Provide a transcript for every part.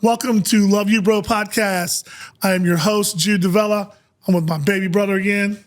Welcome to Love You Bro podcast. I am your host, Jude Jamie. I'm with my baby brother again.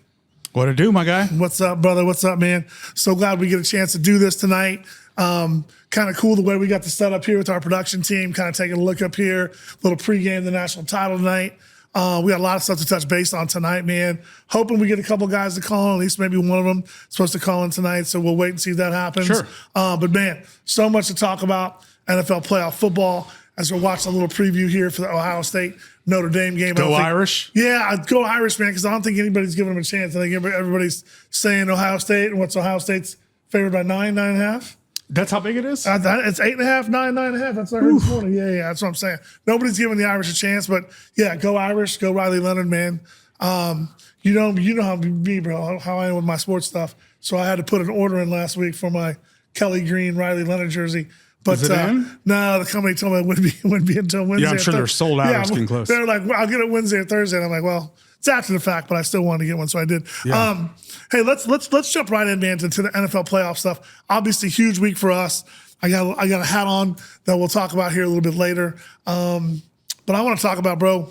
What to do, my guy? What's up, brother? What's up, man? So glad we get a chance to do this tonight. Kind of cool the way we got the setup here with our production team, kind of taking a look up here, little pregame the national title tonight. We got a lot of stuff to touch base on tonight, man. Hoping we get a couple guys to call in, at least maybe one of them supposed to call in tonight, so we'll wait and see if that happens. Sure. But, man, so much to talk about NFL playoff football as we're watching a little preview here for the Ohio State Notre Dame game. Go Irish? Yeah, I'd go Irish, man, because I don't think anybody's giving them a chance. I think everybody's saying Ohio State, and what's Ohio State's favored by 9.5? That's how big it is? It's 8.5, 9.5. That's what I heard this morning. Yeah, that's what I'm saying. Nobody's giving the Irish a chance, but yeah, go Irish, go Riley Leonard, man. You know how me, bro, how I am with my sports stuff. So I had to put an order in last week for my Kelly Green Riley Leonard jersey. But is it in? No, the company told me it wouldn't be until Wednesday. Yeah, I'm sure they're sold out. It's getting close. They're like, well, I'll get it Wednesday or Thursday. And I'm like, well, it's after the fact, but I still wanted to get one, so I did. Yeah. Hey, let's jump right in, man, to the NFL playoff stuff. Obviously, huge week for us. I got a hat on that we'll talk about here a little bit later. But I want to talk about, bro,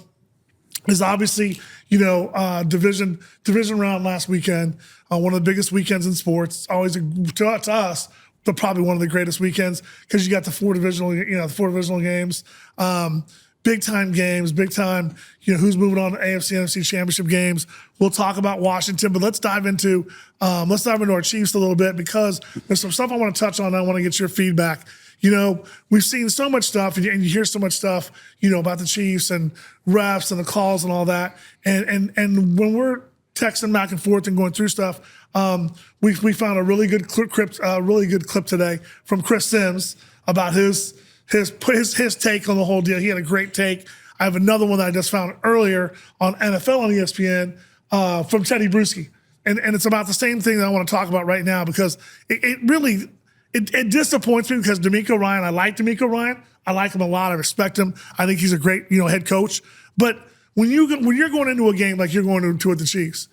is obviously, division round last weekend. One of the biggest weekends in sports. Always to us, but probably one of the greatest weekends because you got the four divisional games. Big time games, big time, who's moving on to AFC, NFC championship games. We'll talk about Washington, but let's dive into our Chiefs a little bit because there's some stuff I want to touch on. I want to get your feedback. We've seen so much stuff and you hear so much stuff, about the Chiefs and refs and the calls and all that. And when we're texting back and forth and going through stuff, we found a really good clip today from Chris Sims about his take on the whole deal. He had a great take. I have another one that I just found earlier on NFL on ESPN from Teddy Bruschi. And it's about the same thing that I want to talk about right now because it really disappoints me because DeMeco Ryan, I like DeMeco Ryan. I like him a lot. I respect him. I think he's a great, head coach. But when you're going into a game like you're going into with the Chiefs,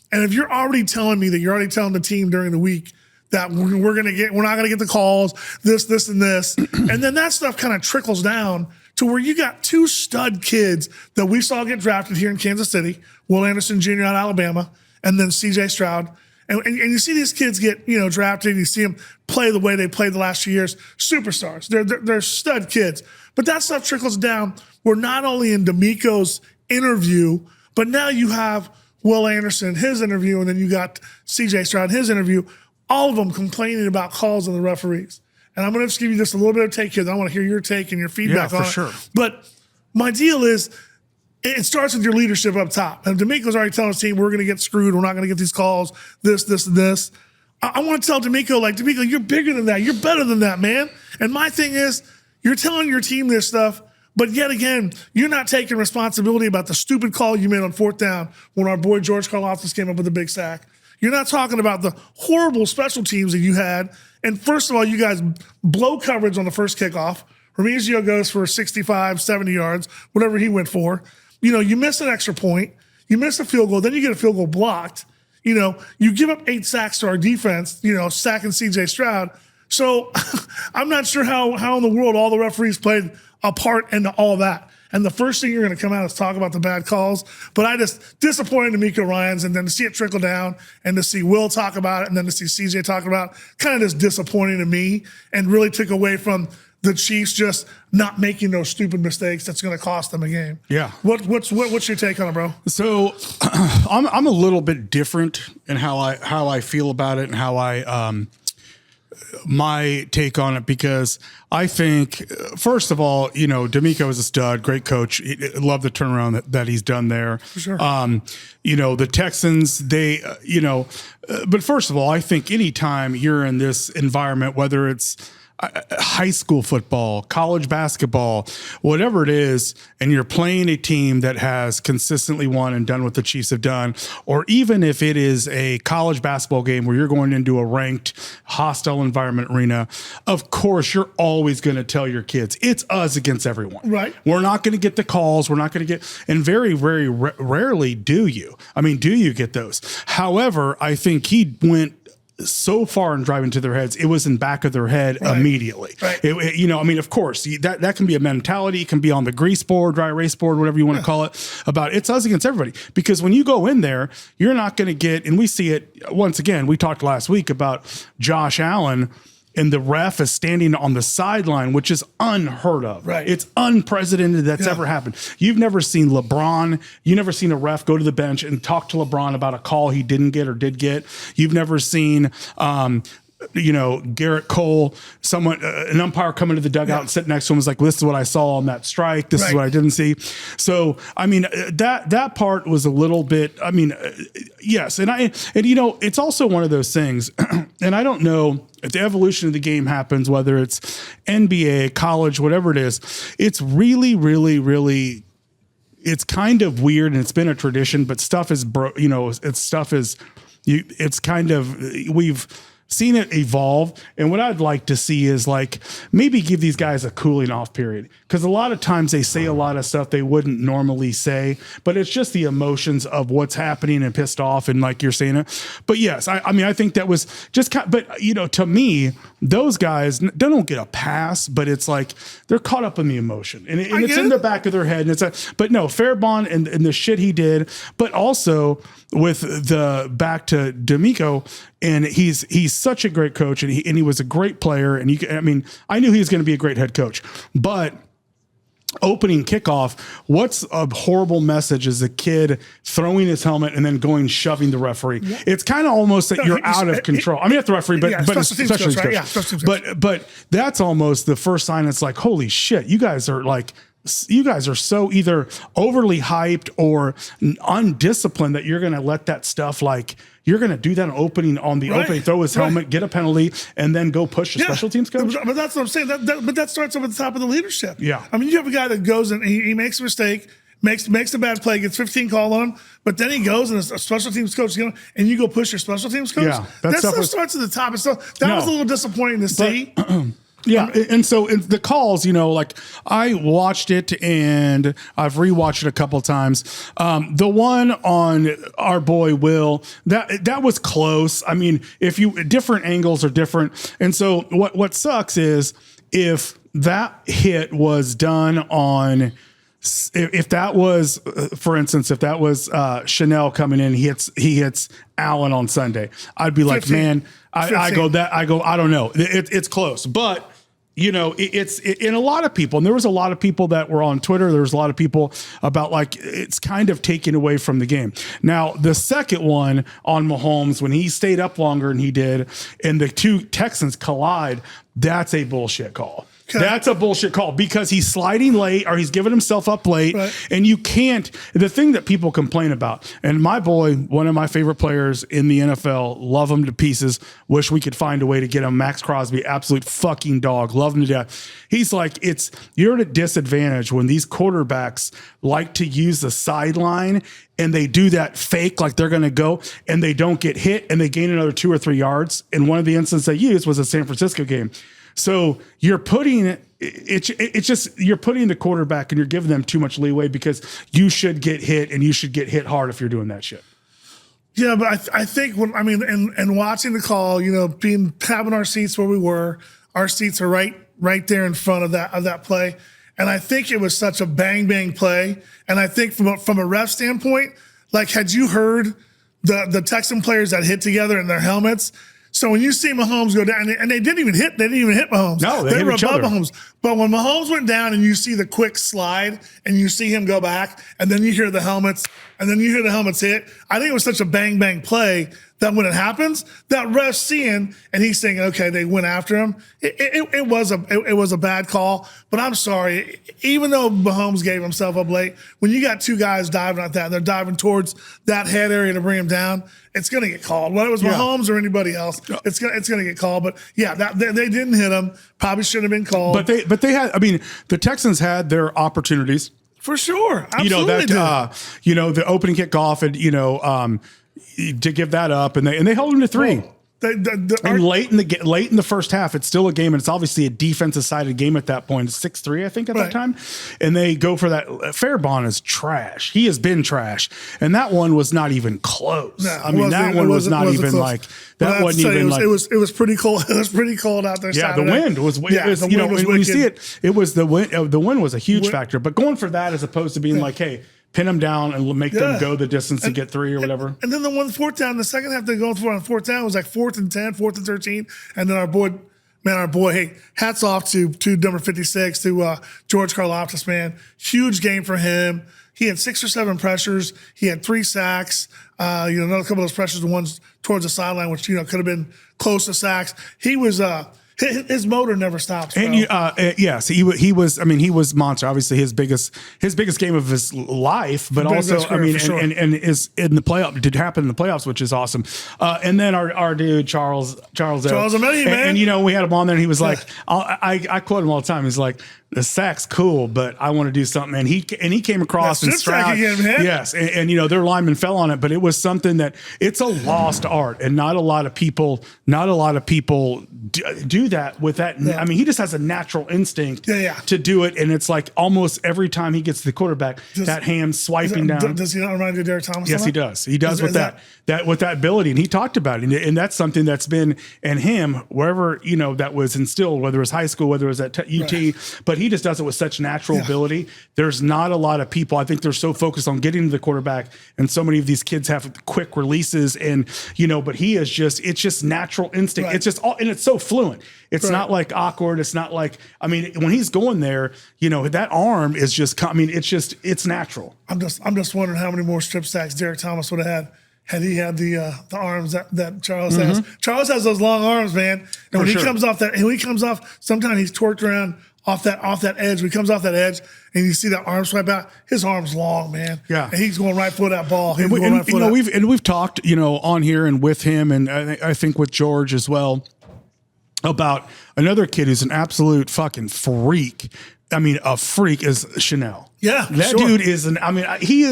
and if you're already telling me that you're already telling the team during the week that we're not gonna get the calls, this, and this. And then that stuff kind of trickles down to where you got two stud kids that we saw get drafted here in Kansas City, Will Anderson Jr. out of Alabama, and then CJ Stroud. And you see these kids get, drafted, and you see them play the way they played the last few years. Superstars. They're stud kids. But that stuff trickles down where not only in DeMeco's interview, but now you have Will Anderson, his interview, and then you got CJ Stroud, his interview. All of them complaining about calls on the referees. And I'm going to just give you just a little bit of take here. I want to hear your take and your feedback on it. Sure. But my deal is it starts with your leadership up top. And DeMeco's already telling his team, we're going to get screwed. We're not going to get these calls, this, and this. I want to tell DeMeco, you're bigger than that. You're better than that, man. And my thing is, you're telling your team this stuff, but yet again, you're not taking responsibility about the stupid call you made on fourth down when our boy George Karlaftis came up with a big sack. You're not talking about the horrible special teams that you had. And first of all, you guys blow coverage on the first kickoff. Remigio goes for 65, 70 yards, whatever he went for. You miss an extra point. You miss a field goal. Then you get a field goal blocked. You give up 8 sacks to our defense, sacking CJ Stroud. So I'm not sure how in the world all the referees played a part into all that. And the first thing you're going to come out is talk about the bad calls. But I just disappointed DeMeco Ryans, and then to see it trickle down and to see Will talk about it and then to see CJ talk about it, kind of just disappointing to me and really took away from the Chiefs just not making those stupid mistakes that's going to cost them a game. Yeah. What's your take on it, bro? So I'm a little bit different in how I feel about it and how I my take on it, because I think, first of all, DeMeco is a stud, great coach. Love the turnaround that he's done there. For sure. The Texans, they, but first of all, I think anytime you're in this environment, whether it's high school football, college basketball, whatever it is, and you're playing a team that has consistently won and done what the Chiefs have done, or even if it is a college basketball game where you're going into a ranked hostile environment arena, of course, you're always going to tell your kids, it's us against everyone. Right. We're not going to get the calls. We're not going to get, and very, very rarely do you. I mean, do you get those? However, I think he went so far in driving to their heads, it was in back of their head immediately. Right. I mean, of course, that can be a mentality. It can be on the grease board, dry erase board, whatever you want to call it, about it's us against everybody. Because when you go in there, you're not going to get, and we see it once again, we talked last week about Josh Allen, and the ref is standing on the sideline, which is unheard of. Right. It's unprecedented that's ever happened. You've never seen LeBron. You've never seen a ref go to the bench and talk to LeBron about a call he didn't get or did get. You've never seen, Garrett Cole, someone, an umpire come into the dugout and sit next to him was like, this is what I saw on that strike. This is what I didn't see. So, I mean, that part was a little bit, I mean, yes. And it's also one of those things, and I don't know if the evolution of the game happens, whether it's NBA, college, whatever it is, it's really, really, really, it's kind of weird and it's been a tradition, but stuff is, it's kind of, we've seen it evolve. And what I'd like to see is like maybe give these guys a cooling off period. Because a lot of times they say a lot of stuff they wouldn't normally say, but it's just the emotions of what's happening and pissed off. And like you're saying it. But yes, I mean, I think that was just but to me, those guys, they don't get a pass, but it's like they're caught up in the emotion and it's in the back of their head. And but no, Fairbon and the shit he did, but also with the back to D'Amico, and he's such a great coach, and he was a great player, and I knew he was going to be a great head coach, but opening kickoff, what's a horrible message is a kid throwing his helmet and then shoving the referee. Yeah. It's kind of almost that you're out of control. I mean, not the referee, but especially coach. Yeah, but that's almost the first sign. It's like, holy shit, you guys are so either overly hyped or undisciplined that you're going to let that stuff you're going to do that opening, throw his helmet, get a penalty, and then go push the special teams coach. But that's what I'm saying. But that starts over the top of the leadership. Yeah. I mean, you have a guy that goes and he makes a mistake, makes a bad play, gets 15 called on him, but then he goes and a special teams coach, and you go push your special teams coach. Yeah, that stuff starts at the top. And so that was a little disappointing to see. Yeah, and so the calls, I watched it and I've rewatched it a couple of times. The one on our boy Will, that was close. I mean, different angles are different, and so what sucks is if that hit was done on. If that was, for instance, Chanel coming in, he hits Allen on Sunday, I'd be like, 15, man, I don't know. It's close, but it's in a lot of people, and there was a lot of people that were on Twitter. There was a lot of people about it's kind of taken away from the game. Now, the second one on Mahomes, when he stayed up longer than he did, and the two Texans collide, that's a bullshit call. That's a bullshit call because he's sliding late or he's giving himself up late. Right. And you can't, the thing that people complain about, and my boy, one of my favorite players in the NFL, love him to pieces, wish we could find a way to get him, Max Crosby, absolute fucking dog, love him to death. He's like, you're at a disadvantage when these quarterbacks like to use the sideline and they do that fake like they're going to go and they don't get hit and they gain another 2 or 3 yards. And one of the instances they used was a San Francisco game. So you're putting you're putting the quarterback and you're giving them too much leeway because you should get hit and you should get hit hard if you're doing that shit. Yeah, but I think and watching the call, having our seats where we were, our seats are right there in front of that play, and I think it was such a bang play, and I think from a ref standpoint, had you heard the Texan players that hit together in their helmets. So when you see Mahomes go down, and they didn't even hit Mahomes. No, they were hit above Mahomes. But when Mahomes went down and you see the quick slide and you see him go back, and then you hear the helmets, hit, I think it was such a bang play that when it happens, that ref's seeing, and he's saying, okay, they went after him. It was a bad call, but I'm sorry. Even though Mahomes gave himself up late, when you got two guys diving at that, and they're diving towards that head area to bring him down, it's going to get called. Whether it was Mahomes or anybody else, it's going to get called. But yeah, they didn't hit him. Probably should have been called. But they had. I mean, the Texans had their opportunities for sure. Absolutely, the opening kickoff and to give that up, and they held him to 3. And late in the first half, it's still a game, and it's obviously a defensive sided game at that point. It's 6-3, I think, at that time. And they go for that. Fairbon is trash. He has been trash, and that one was not even close. No, I mean, that one was not even like that. Wasn't even like it was pretty cold. It was pretty cold out there. Yeah, Saturday. the wind was. Yeah, was, you know, when you see it, it was the wind. The wind was a huge factor. But going for that as opposed to being like, hey, pin them down and make them go the distance to get 3 or whatever. And then the one fourth down, the second half they go for on fourth down was like 4th and 10, 4th and 13. And then our boy, hey, hats off to number 56, to George Karlaftis, man. Huge game for him. He had 6 or 7 pressures. He had 3 sacks. Another couple of those pressures, the ones towards the sideline, which, could have been close to sacks. He was, his motor never stops. Bro. And yes, he was. I mean, he was monster. Obviously, his biggest game of his life, but also, I mean, and is in the playoff. Did happen in the playoffs, which is awesome. And then our dude Charles Ameli, man. And we had him on there, and he was like, I quote him all the time. He's like, the sack's cool, but I want to do something. And he came across and Stroud. Yes, and their lineman fell on it, but it was something that it's a lost art, and not a lot of people do that with that. Yeah. I mean, he just has a natural instinct to do it, and it's like almost every time he gets to the quarterback, that hand swiping down. Does he not remind you of Derek Thomas? Yes, he does. He does with that with that ability, and he talked about it, and that's something that's been in him wherever that was instilled, whether it was high school, whether it was at UT, but he just does it with such natural ability. There's not a lot of people. I think they're so focused on getting to the quarterback, and so many of these kids have quick releases, and but he is it's just natural instinct. It's just all, and it's so fluent. It's not like awkward. It's not like, I mean, when he's going there, that arm is just, I mean, it's natural. I'm just wondering how many more strip sacks Derek Thomas would have had he had the arms that Charles has. Charles has those long arms, man. And when he comes off, sometimes he's torqued around off that edge. When he comes off that edge and you see that arm swipe out, his arm's long, man. Yeah. And he's going right for that ball. We've talked, on here and with him, and I think with George as well, about another kid who's an absolute fucking freak. I mean, a freak is Chanel. Yeah, that dude is he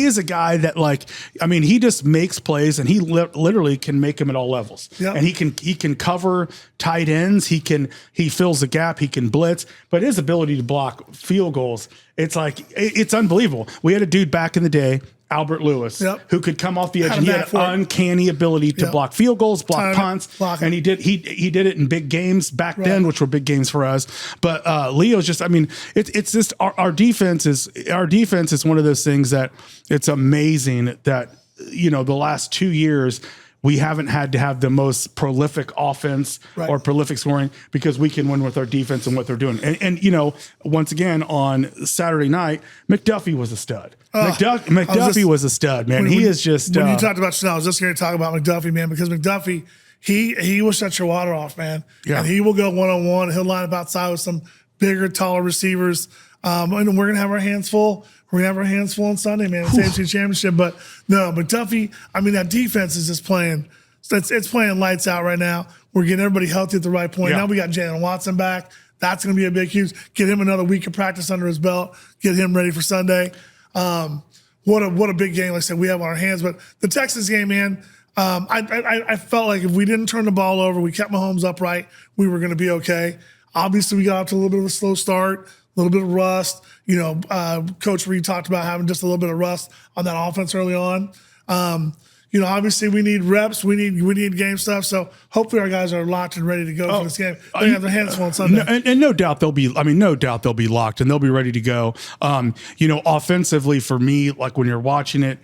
is a guy that, like, I mean, he just makes plays, and he literally can make them at all levels. Yeah. And he can cover tight ends. He fills the gap. He can blitz, but his ability to block field goals, it's unbelievable. We had a dude back in the day, Albert Lewis, who could come off the edge, and he had an uncanny ability to block field goals, block punts, and he did it in big games back then, which were big games for us. But Leo's just, I mean, it's just our defense is one of those things that it's amazing that the last 2 years we haven't had to have the most prolific offense or prolific scoring, because we can win with our defense and what they're doing. And once again, on Saturday night, McDuffie was a stud. McDuffie was a stud, man. He is just. When you talked about Chanel, I was just going to talk about McDuffie, man, because McDuffie, he will shut your water off, man. Yeah. And he will go one-on-one. He'll line up outside with some bigger, taller receivers. And we're going to have our hands full. We're going to have our hands full on Sunday, man. It's AFC Championship. But no, McDuffie, I mean, that defense is just playing. It's playing lights out right now. We're getting everybody healthy at the right point. Yeah. Now we got Jalen Watson back. That's going to be a big, huge. Get him another week of practice under his belt. Get him ready for Sunday. What a big game, like I said, we have on our hands. But the Texans game, man, I felt like if we didn't turn the ball over, we kept Mahomes upright, we were going to be okay. Obviously, we got off to a little bit of a slow start, a little bit of rust. Coach Reed talked about having just a little bit of rust on that offense early on. Obviously we need reps, we need game stuff. So hopefully our guys are locked and ready to go for this game. They have their hands full on Sunday. And no doubt they'll be locked and they'll be ready to go. Offensively for me, like when you're watching it,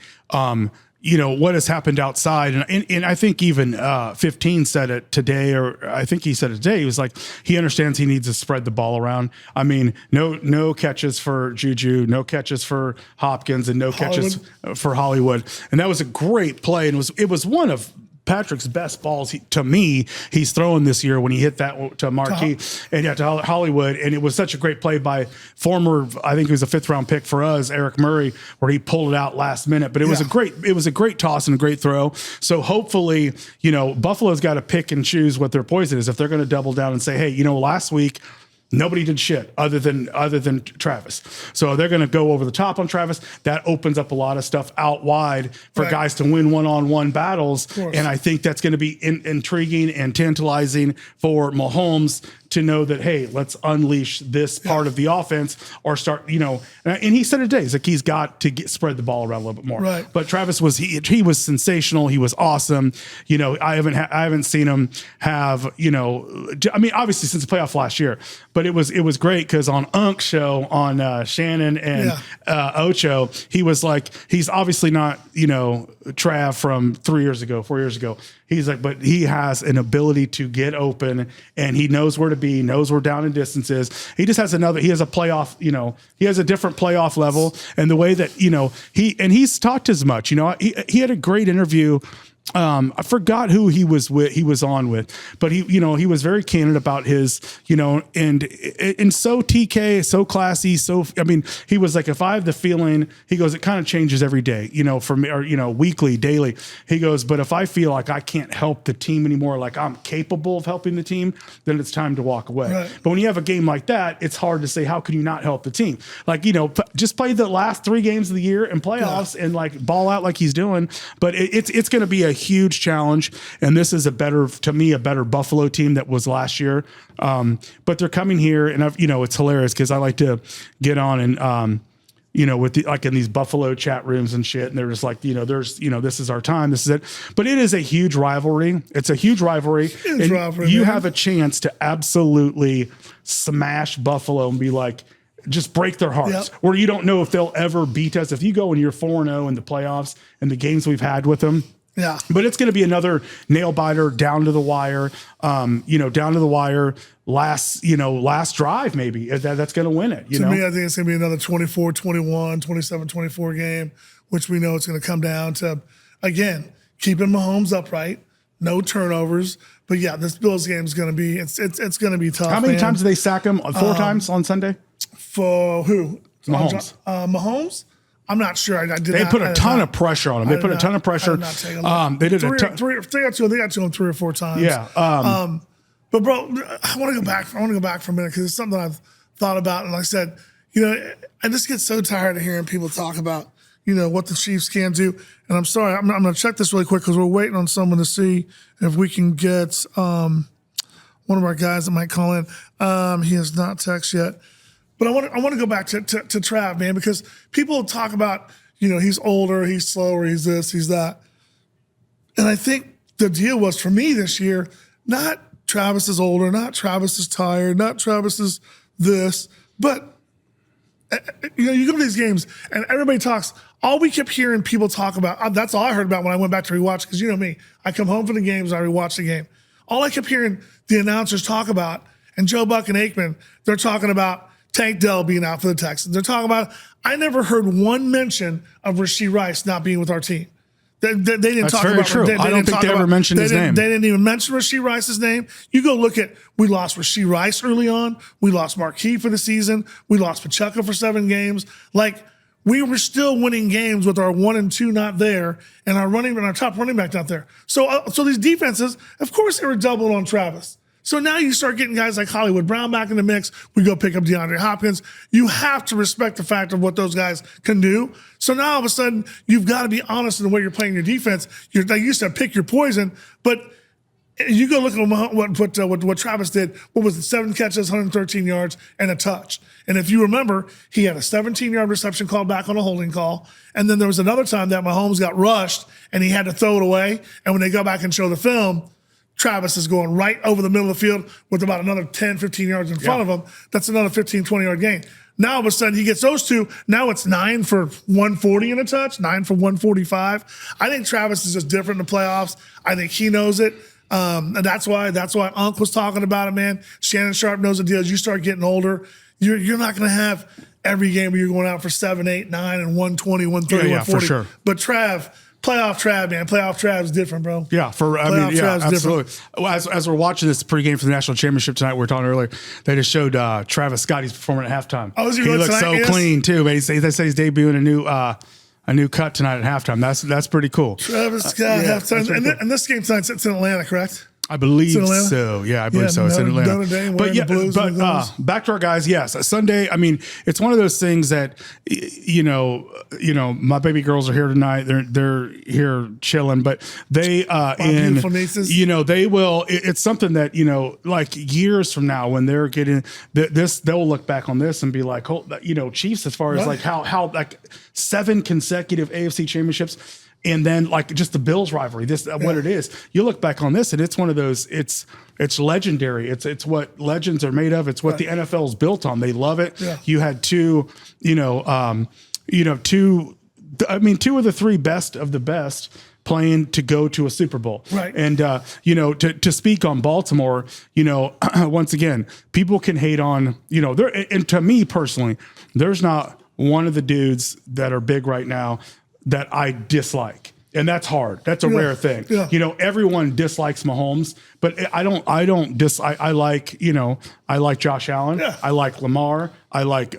what has happened outside. And I think even 15 said it today, or I think he said it today. He was like, he understands he needs to spread the ball around. I mean, no catches for Juju, no catches for Hopkins, and no catches for Hollywood. And that was a great play. And it was one of Patrick's best balls to me he's throwing this year, when he hit that to Marquis and to Hollywood. And it was such a great play by former, I think it was a 5th round pick for us, Eric Murray, where he pulled it out last minute. But it was a great toss and a great throw. So hopefully, Buffalo's got to pick and choose what their poison is. If they're going to double down and say, hey, last week Nobody did shit other than Travis. So they're going to go over the top on Travis. That opens up a lot of stuff out wide for guys to win one-on-one battles. And I think that's going to be intriguing and tantalizing for Mahomes to know that, hey, let's unleash this part of the offense or start, and he said it today, he's like, he's got to spread the ball around a little bit more. Right. But Travis he was sensational. He was awesome. I haven't seen him have, obviously since the playoff last year, but it was great because on Unk's show on Shannon and Ocho, he was like, he's obviously not, Trav from 4 years ago. He's like, but he has an ability to get open and he knows where to be, knows where down and distance is. He just has he has a playoff, he has a different playoff level. And the way that, he's talked as much, he had a great interview. I forgot who he was on with, but he was very candid about his, and so TK, so classy. He was like, if I have the feeling, he goes, it kind of changes every day, for me, or, weekly, daily. He goes, but if I feel like I can't help the team anymore, like I'm capable of helping the team, then it's time to walk away. Right. But when you have a game like that, it's hard to say, how can you not help the team? Like, just play the last 3 games of the year in playoffs and like ball out like he's doing. But it's going to be a huge challenge, and this is a better Buffalo team that was last year. But they're coming here, and it's hilarious because I like to get on and with like in these Buffalo chat rooms and shit, and they're just like, this is our time, this is it. But it is a huge rivalry. It's a huge rivalry. You have a chance to absolutely smash Buffalo and be like, just break their hearts, where you don't know if they'll ever beat us. If you go and you're 4-0 in the playoffs and the games we've had with them. Yeah. But it's going to be another nail biter down to the wire, last drive, maybe that's going to win it. To me, I think it's going to be another 24-21, 27-24 game, which we know it's going to come down to, again, keeping Mahomes upright, no turnovers. But yeah, this Bills game is going to be, it's going to be tough. How many times did they sack him? 4 times on Sunday? For who? Mahomes. Mahomes? I'm not sure. They put a ton of pressure on him. They put a ton of pressure. They did they got to him 3 or 4 times. Yeah. But bro, I want to go back. for a minute because it's something I've thought about. And like I said, I just get so tired of hearing people talk about, what the Chiefs can do. And I'm sorry, I'm going to check this really quick because we're waiting on someone to see if we can get one of our guys that might call in. He has not texted yet. But I want to go back to Trav, man, because people talk about, he's older, he's slower, he's this, he's that. And I think the deal was for me this year, not Travis is older, not Travis is tired, not Travis is this, but you go to these games and everybody talks. All we kept hearing people talk about, that's all I heard about when I went back to rewatch, because you know me, I come home from the games, I rewatch the game. All I kept hearing the announcers talk about, and Joe Buck and Aikman, they're talking about Tank Dell being out for the Texans. They're talking about, I never heard one mention of Rashee Rice not being with our team. They didn't talk about true. I don't think they ever mentioned his name. They didn't even mention Rashee Rice's name. You go look at, we lost Rashee Rice early on. We lost Marquis for the season. We lost Pacheco for 7 games. Like, we were still winning games with our 1 and 2 not there and our top running back not there. So these defenses, of course, they were doubled on Travis. So now you start getting guys like Hollywood Brown back in the mix. We go pick up DeAndre Hopkins. You have to respect the fact of what those guys can do. So now all of a sudden, you've got to be honest in the way you're playing your defense. They used to pick your poison, but you go look at what Travis did. What was it? 7 catches, 113 yards, and a touch. And if you remember, he had a 17-yard reception called back on a holding call. And then there was another time that Mahomes got rushed and he had to throw it away. And when they go back and show the film, Travis is going right over the middle of the field with about another 10, 15 yards in front of him. That's another 15, 20-yard gain. Now, all of a sudden, he gets those 2. Now it's 9 for 140 and a touch, 9 for 145. I think Travis is just different in the playoffs. I think he knows it. And that's why Unc was talking about it, man. Shannon Sharp knows the deal. As you start getting older, you're not going to have every game where you're going out for 7, 8, 9, and 120, 130, 140. For sure. But playoff Trav, man. Playoff Trav is different, bro. Yeah, absolutely. Well, as we're watching this pregame for the national championship tonight, we were talking earlier, they just showed Travis Scott. He's performing at halftime. Oh, is he looks so clean too. But they say he's debuting a new cut tonight at halftime. That's pretty cool. Travis Scott halftime. And this game tonight, it's in Atlanta, correct? I believe Atlanta? so. Yeah, I believe so. It's in Atlanta. Notre Dame But wearing the blues and the goals. back to our guys. Yes, Sunday. I mean, it's one of those things that my baby girls are here tonight. They're here chilling, but they beautiful nieces. they will. It's something that like years from now when they're getting this, they'll look back on this and be like, oh, Chiefs as far as like how like 7 consecutive AFC championships. And then like just the Bills rivalry, what it is. You look back on this and it's one of those, it's legendary. It's what legends are made of. It's what the NFL is built on. They love it. Yeah. You had two of the 3 best of the best playing to go to a Super Bowl. Right. And, to speak on Baltimore, once again, people can hate on, and to me personally, there's not one of the dudes that are big right now that I dislike. And that's hard. That's a rare thing. Yeah. Everyone dislikes Mahomes, but I like Josh Allen. Yeah. I like Lamar. I like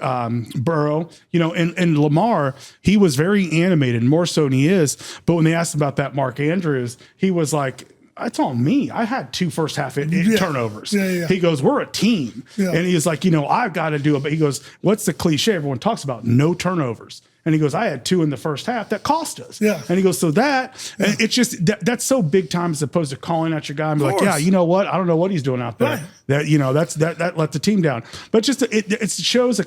Burrow. And Lamar, he was very animated, more so than he is. But when they asked about that Mark Andrews, he was like, it's on me. I had 2 first half turnovers. Yeah, yeah. He goes, we're a team. Yeah. And he's like, I've got to do it. But he goes, what's the cliche everyone talks about? No turnovers. And he goes, I had 2 in the first half that cost us. Yeah. And he goes, and it's just, that's so big time as opposed to calling out your guy and be like, yeah, you know what? I don't know what he's doing out there. Right. That let the team down. But just, it shows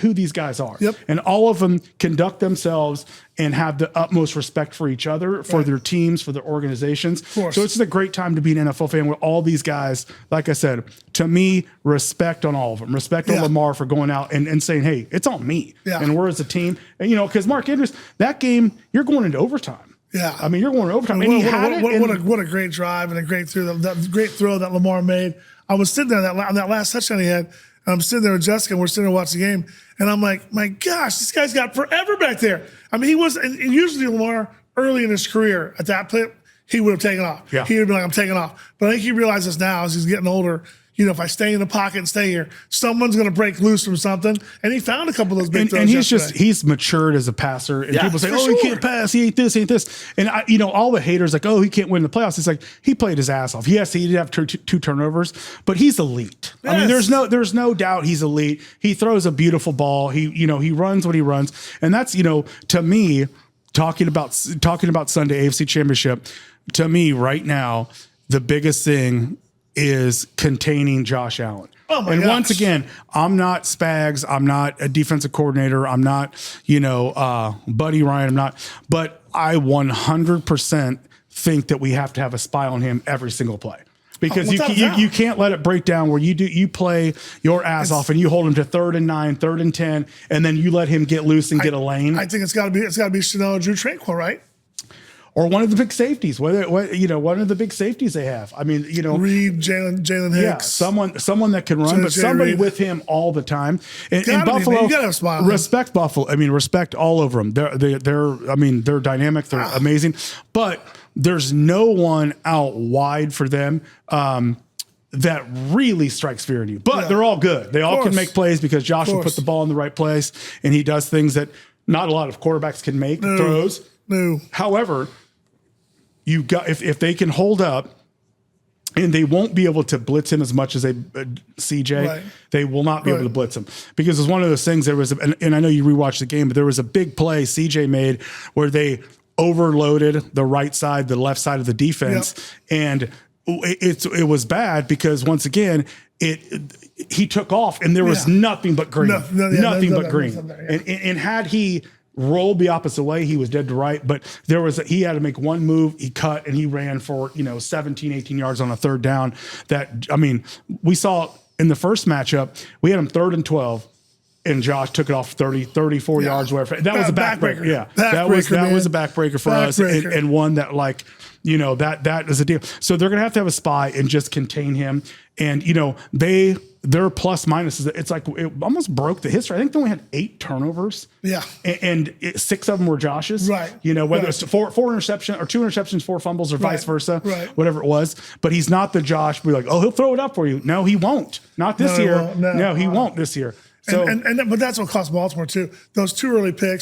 who these guys are. Yep. And all of them conduct themselves and have the utmost respect for each other, for their teams, for their organizations. So it's just a great time to be an NFL fan with all these guys. Like I said, to me, respect on all of them. Respect on Lamar for going out and saying, hey, it's on me. Yeah. And we're as a team. And, because Mark Andrews, that game, you're going into overtime. Yeah. I mean, you're going to overtime. What a great drive and a great throw, that great throw that Lamar made. I was sitting there on that last touchdown he had, and I'm sitting there with Jessica, and we're sitting there watching the game, and I'm like, my gosh, this guy's got forever back there. I mean, he was, and usually Lamar, early in his career, at that point, he would have taken off. Yeah. He would have been like, I'm taking off. But I think he realizes now, as he's getting older, if I stay in the pocket and stay here, someone's going to break loose from something. And he found a couple of those big throws. And he's matured as a passer. And people say, he can't pass. He ain't this, he ain't this. And all the haters like, he can't win the playoffs. It's like, he played his ass off. Yes, he did have 2 turnovers, but he's elite. Yes. I mean, there's no doubt he's elite. He throws a beautiful ball. He runs when he runs. And that's, to me, talking about Sunday AFC Championship, to me right now, the biggest thing is containing Josh Allen. And once again, I'm not Spags. I'm not a defensive coordinator. I'm not, Buddy Ryan. I'm not. But I 100% think that we have to have a spy on him every single play. Because you can't let it break down where you play your ass off and you hold him to 3rd and 9, 3rd and 10, and then you let him get loose and get a lane. I think it's got to be Chanel, Drew Tranquil, right? Or one of the big safeties, one of the big safeties they have. I mean, Reed, Jalen Hicks, yeah, someone that can run, but somebody Reed with him all the time. And Buffalo, you gotta smile. Respect Buffalo. I mean, respect all over them. They're dynamic. They're amazing, but there's no one out wide for them that really strikes fear in you. But they're all good. They all can make plays because Josh will put the ball in the right place, and he does things that not a lot of quarterbacks can make throws. No. However, you got if they can hold up, and they won't be able to blitz him as much as CJ. Right. They will not be able to blitz him because it's one of those things. There was, and I know you rewatched the game, but there was a big play CJ made where they overloaded the right side, the left side of the defense, and it was bad because once again he took off and there was nothing but green, nothing but green, and had he rolled the opposite way, he was dead to right. But he had to make one move. He cut and he ran for 17, 18 yards on a 3rd down. We saw in the first matchup, we had him 3rd and 12. And Josh took it off 34 yards, whatever. That was a backbreaker. Yeah, that was a backbreaker for us, and one that that is a deal. So they're gonna have a spy and just contain him. And their plus minuses. It's like it almost broke the history. I think they only had 8 turnovers. Yeah, and 6 of them were Josh's. Right. Whether it's four interceptions or 2 interceptions, 4 fumbles, or vice versa. Right. Whatever it was. But he's not the Josh. We're like, he'll throw it up for you. No, he won't. Not this year. No, he won't this year. So, but that's what cost Baltimore too. The early pick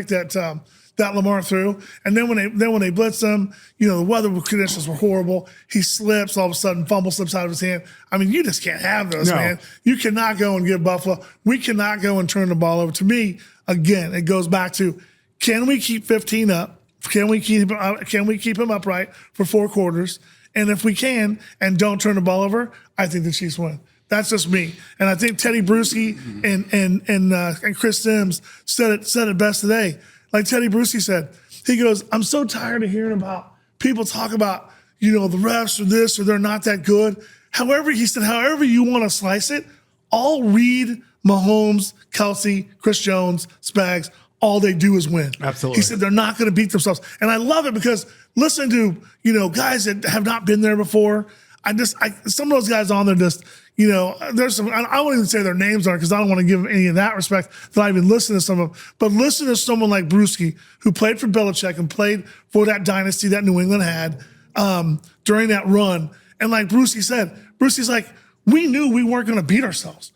that that Lamar threw. And then when they blitzed him, the weather conditions were horrible. He slips, all of a sudden, fumble slips out of his hand. I mean, you just can't have those, man. You cannot go and give Buffalo. We cannot go and turn the ball over. To me, again, it goes back to, can we keep 15 up? Can we keep him upright for 4 quarters? And if we can, and don't turn the ball over, I think the Chiefs win. That's just me. And I think Teddy Bruschi and Chris Sims said it best today. Like Teddy Bruschi said, he goes, I'm so tired of hearing about people talk about, the refs or this or they're not that good. However, he said, however you want to slice it, all Reed, Mahomes, Kelsey, Chris Jones, Spags, all they do is win. Absolutely. He said they're not going to beat themselves. And I love it because listening to, guys that have not been there before, some of those guys on there just, there's some, I won't even say their names are because I don't want to give them any of that respect that I even listen to some of them. But listen to someone like Bruschi, who played for Belichick and played for that dynasty that New England had during that run. And like Bruschi's like, we knew we weren't going to beat ourselves.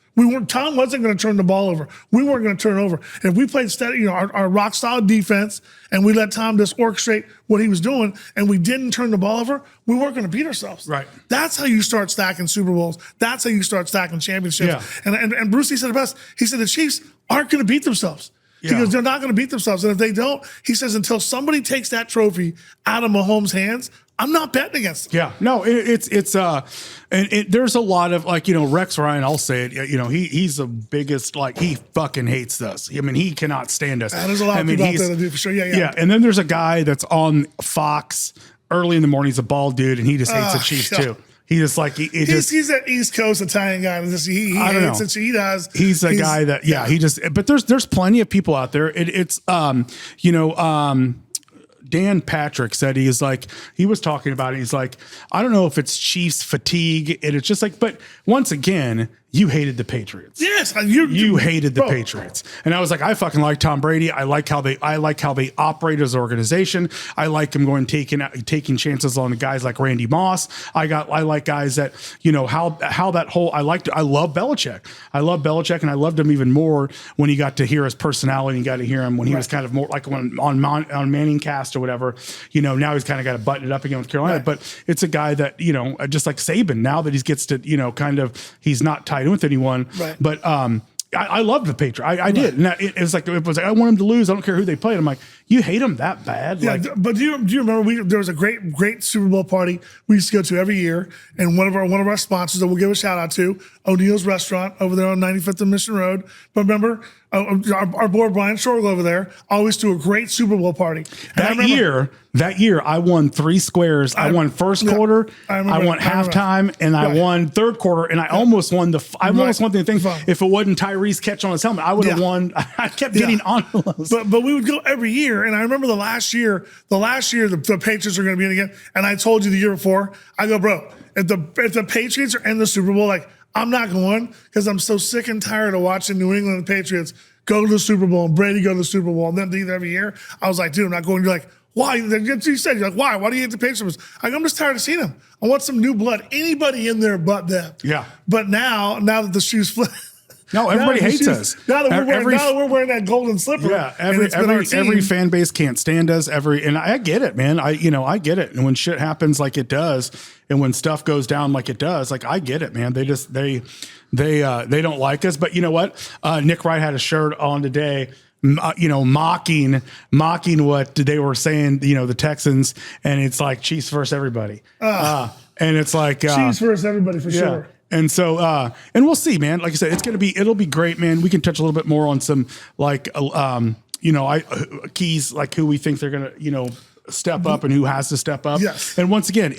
Tom wasn't going to turn the ball over. We weren't going to turn it over. And if we played steady, our rock solid defense, and we let Tom just orchestrate what he was doing, and we didn't turn the ball over, we weren't going to beat ourselves. Right. That's how you start stacking Super Bowls. That's how you start stacking championships. Yeah. And Brucey said it best. He said the Chiefs aren't going to beat themselves. He goes, they're not going to beat themselves. And if they don't, he says, until somebody takes that trophy out of Mahomes' hands, I'm not betting against them. Yeah, no, there's a lot of Rex Ryan. I'll say it. He's the biggest. He fucking hates us. I mean, he cannot stand us. There's a lot of people out there that do for sure. Yeah. And then there's a guy that's on Fox early in the morning. He's a bald dude, and he just hates the Chiefs too. He just he's that East Coast Italian guy. He hates it. He does. He's a guy that he just. But there's plenty of people out there. Dan Patrick said he was talking about it. He's like, I don't know if it's Chiefs fatigue. And it's just but once again, you hated the Patriots. Yes, you hated the Patriots. And I was like, I fucking like Tom Brady. I like how they operate as an organization. I like them taking chances on guys like Randy Moss. I like guys that, how that whole, I love Belichick. I love Belichick, and I loved him even more when you got to hear his personality and got to hear him when he was kind of more like on Manning cast or whatever, now he's kind of got to button it up again with Carolina, but it's a guy that, just like Saban, now that he gets to, he's not tied in with anyone, but I loved the Patriots. I did. And it was like I want him to lose. I don't care who they played. I'm like, you hate them that bad? Yeah, but do you remember there was a great Super Bowl party we used to go to every year, and one of our sponsors that we'll give a shout out to, O'Neill's Restaurant over there on 95th and Mission Road. But remember, our boy Brian Shorgle over there always do a great Super Bowl party. And that year, I won 3 squares. I won first quarter, I won halftime, and I won third quarter, and I almost won the thing. If it wasn't Tyrese catch on his helmet, I would have won. I kept getting on those. But we would go every year, and I remember the last year the Patriots are going to be in again, and I told you the year before, I go, bro, if the Patriots are in the Super Bowl, I'm not going because I'm so sick and tired of watching New England and the Patriots go to the Super Bowl and Brady go to the Super Bowl and them do it every year. I was like, dude, I'm not going. You're like, why? You said, you're like, why? Why do you hate the Patriots? I'm just tired of seeing them. I want some new blood. Anybody in there but them. Yeah. But now that the shoes flip. No, everybody hates us. Now that we're wearing that golden slipper. Yeah, every fan base can't stand us. And I get it, man. I get it. And when shit happens like it does, and when stuff goes down like it does, I get it, man. They don't like us. But you know what? Nick Wright had a shirt on today, mocking what they were saying, the Texans, and it's like Chiefs versus everybody. And it's like Chiefs versus everybody for sure. And so, and we'll see, man. Like I said, it'll be great, man. We can touch a little bit more on some keys, like who we think they're gonna, step up and who has to step up. Yes. And once again,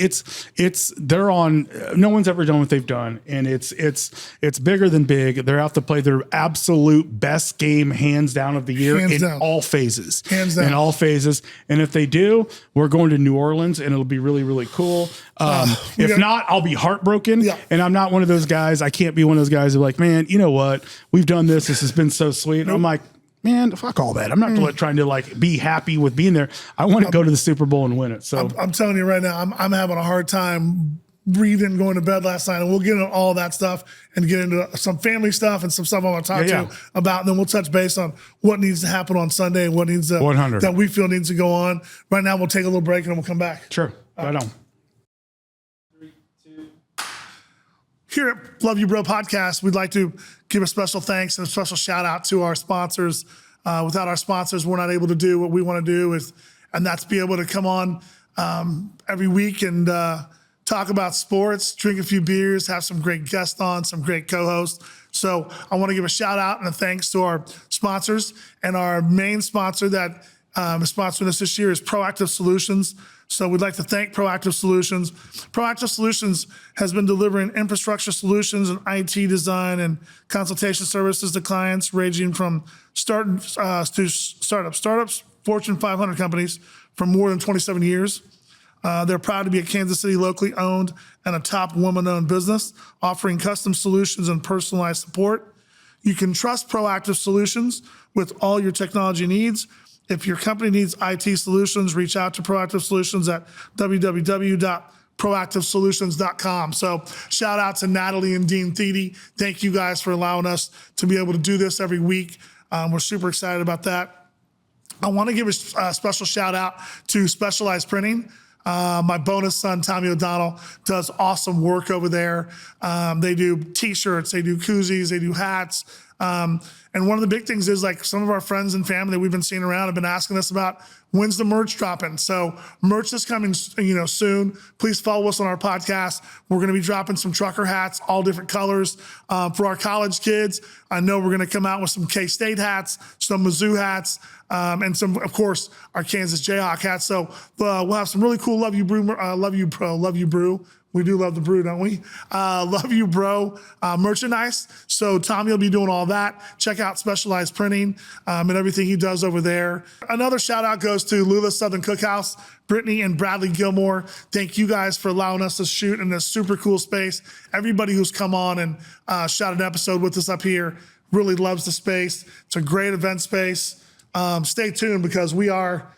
they're on, no one's ever done what they've done. And it's bigger than big. They're out to play their absolute best game, hands down, of the year all phases. Hands down. In all phases. And if they do, we're going to New Orleans, and it'll be really, really cool. If not, I'll be heartbroken. Yeah. And I'm not one of those guys. I can't be one of those guys who are like, man, you know what? We've done this. This has been so sweet. And I'm like, man, fuck all that. I'm not trying to be happy with being there. I want to go to the Super Bowl and win it. So I'm telling you right now, I'm having a hard time breathing going to bed last night, and we'll get into all that stuff and get into some family stuff and some stuff I want to talk to you about. And then we'll touch base on what needs to happen on Sunday and what needs to, 100. that we feel needs to go on. Right now, we'll take a little break and then we'll come back. Sure. Right on. 3, 2. Here at Love You Bro Podcast, we'd like to give a special thanks and a special shout out to our sponsors. Without our sponsors, we're not able to do what we want to do, and that's be able to come on every week and talk about sports, drink a few beers, have some great guests on, some great co-hosts. So I want to give a shout out and a thanks to our sponsors, and our main sponsor that is sponsoring us this year is Proactive Solutions. So we'd like to thank Proactive Solutions. Proactive Solutions has been delivering infrastructure solutions and IT design and consultation services to clients ranging from startups, Fortune 500 companies for more than 27 years. They're proud to be a Kansas City locally owned and a top woman-owned business, offering custom solutions and personalized support. You can trust Proactive Solutions with all your technology needs. If your company needs IT solutions, reach out to Proactive Solutions at www.proactivesolutions.com. So shout out to Natalie and Dean Thede. Thank you guys for allowing us to be able to do this every week. We're super excited about that. I want to give a special shout out to Specialized Printing. My bonus son, Tommy O'Donnell, does awesome work over there. They do t-shirts, they do koozies, they do hats. And one of the big things is, like, some of our friends and family that we've been seeing around have been asking us about when's the merch dropping. So merch is coming, soon. Please follow us on our podcast. We're going to be dropping some trucker hats, all different colors for our college kids. I know we're going to come out with some K-State hats, some Mizzou hats, and some, of course, our Kansas Jayhawk hats. So we'll have some really cool Love You Brew. We do love the brew, don't we? Love You Bro merchandise. So Tommy will be doing all that. Check out Specialized Printing and everything he does over there. Another shout out goes to Lula Southern Cookhouse, Brittany and Bradley Gilmore. Thank you guys for allowing us to shoot in this super cool space. Everybody who's come on and shot an episode with us up here really loves the space. It's a great event space. Stay tuned because we are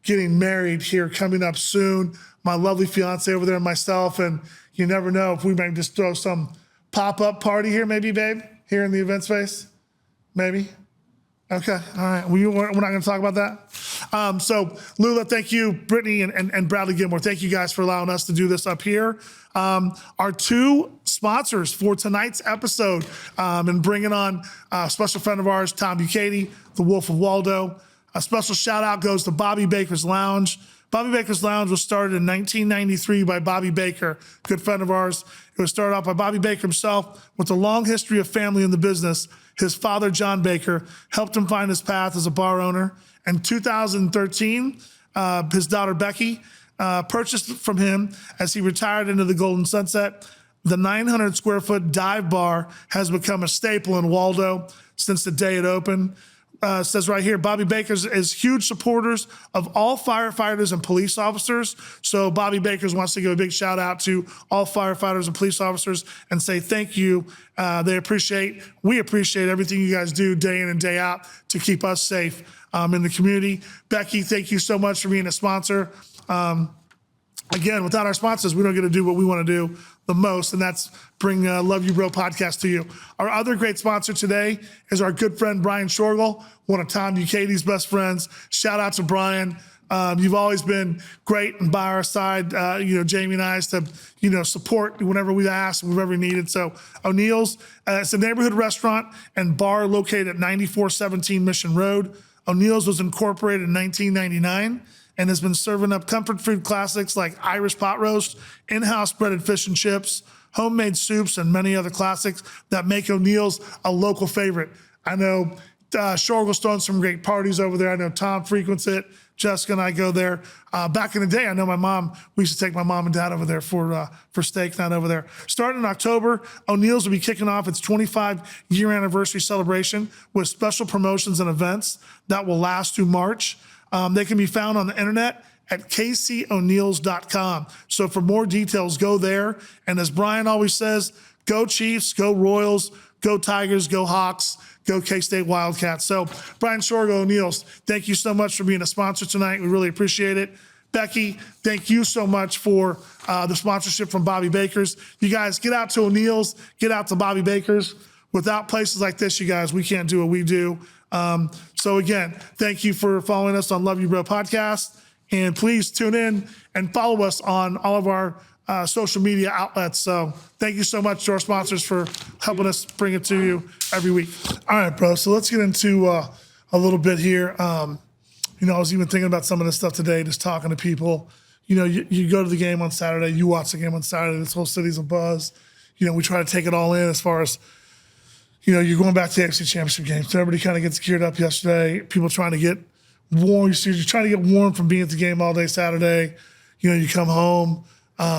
getting married here coming up soon. My lovely fiance over there and myself, and you never know if we might just throw some pop-up party here, maybe, babe, here in the event space, maybe. Okay, all right. We're not going to talk about that. So Lula, thank you, Brittany and Bradley Gilmore. Thank you guys for allowing us to do this up here. Our two sponsors for tonight's episode, and bringing on a special friend of ours, Tom Bucati, the Wolf of Waldo. A special shout out goes to Bobby Baker's Lounge. Bobby Baker's Lounge was started in 1993 by Bobby Baker, good friend of ours. It was started off by Bobby Baker himself with a long history of family in the business. His father, John Baker, helped him find his path as a bar owner. In 2013, his daughter, Becky, purchased from him as he retired into the Golden Sunset. The 900 square foot dive bar has become a staple in Waldo since the day it opened. Says right here, Bobby Baker's is huge supporters of all firefighters and police officers. So Bobby Baker's wants to give a big shout out to all firefighters and police officers and say thank you. We appreciate everything you guys do day in and day out to keep us safe in the community. Becky, thank you so much for being a sponsor. Again, without our sponsors, we don't get to do what we want to do the most, and that's bring Love You Bro podcast to you. Our other great sponsor today is our good friend Brian Shorgle, one of Tom Bucati's best friends. Shout out to Brian. You've always been great and by our side, Jamie and I, to support whenever we've asked and we've ever needed. So O'Neill's, it's a neighborhood restaurant and bar located at 9417 Mission Road. O'Neill's was incorporated in 1999. And has been serving up comfort food classics like Irish pot roast, in-house breaded fish and chips, homemade soups, and many other classics that make O'Neill's a local favorite. I know Shorgle's throwing some great parties over there. I know Tom frequents it. Jessica and I go there. Back in the day, I know we used to take my mom and dad over there for steak night over there. Starting in October, O'Neill's will be kicking off its 25-year anniversary celebration with special promotions and events that will last through March. They can be found on the internet at kconeils.com. So for more details, go there. And as Brian always says, go Chiefs, go Royals, go Tigers, go Hawks, go K-State Wildcats. So Brian Shorgo, O'Neill's, thank you so much for being a sponsor tonight. We really appreciate it. Becky, thank you so much for the sponsorship from Bobby Baker's. You guys get out to O'Neill's, get out to Bobby Baker's. Without places like this, you guys, we can't do what we do. So again, thank you for following us on Love You Bro podcast. And please tune in and follow us on all of our social media outlets. So thank you so much to our sponsors for helping us bring it to you every week. All right, bro. So let's get into a little bit here. I was even thinking about some of this stuff today, just talking to people. You go to the game on Saturday, you watch the game on Saturday, this whole city's abuzz. We try to take it all in as far as, you're going back to the AFC Championship game. So everybody kind of gets geared up yesterday. People trying to get warm. You're trying to get warm from being at the game all day Saturday. You come home.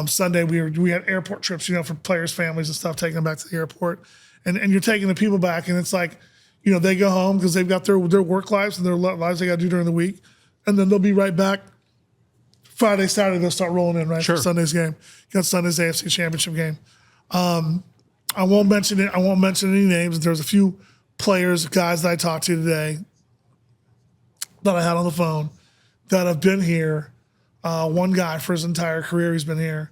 Sunday we had airport trips, for players' families and stuff, taking them back to the airport. And you're taking the people back, and it's like, they go home because they've got their work lives and their lives they got to do during the week. And then they'll be right back. Friday, Saturday, they'll start rolling in, right? Sure. For Sunday's game. Got Sunday's AFC Championship game. I won't mention it. I won't mention any names. There's a few players, guys that I talked to today that I had on the phone that have been here. One guy for his entire career, he's been here.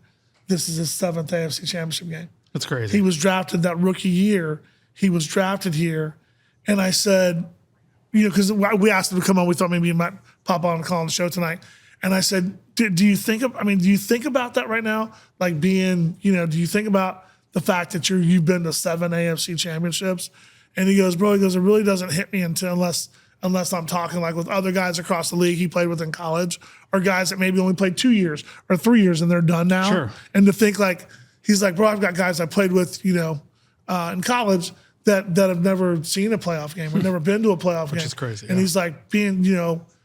This is his 7th AFC Championship game. That's crazy. He was drafted that rookie year. He was drafted here. And I said, because we asked him to come on. We thought maybe he might pop on and call on the show tonight. And I said, do you think about that right now? Like being, do you think about the fact that you've been to 7 AFC championships? And he goes, bro, it really doesn't hit me unless I'm talking like with other guys across the league he played with in college, or guys that maybe only played 2 years or 3 years and they're done now. Sure. And to think like, he's like, bro, I've got guys I played with, in college that have never seen a playoff game or never been to a playoff game. Which is crazy. And he's like, being,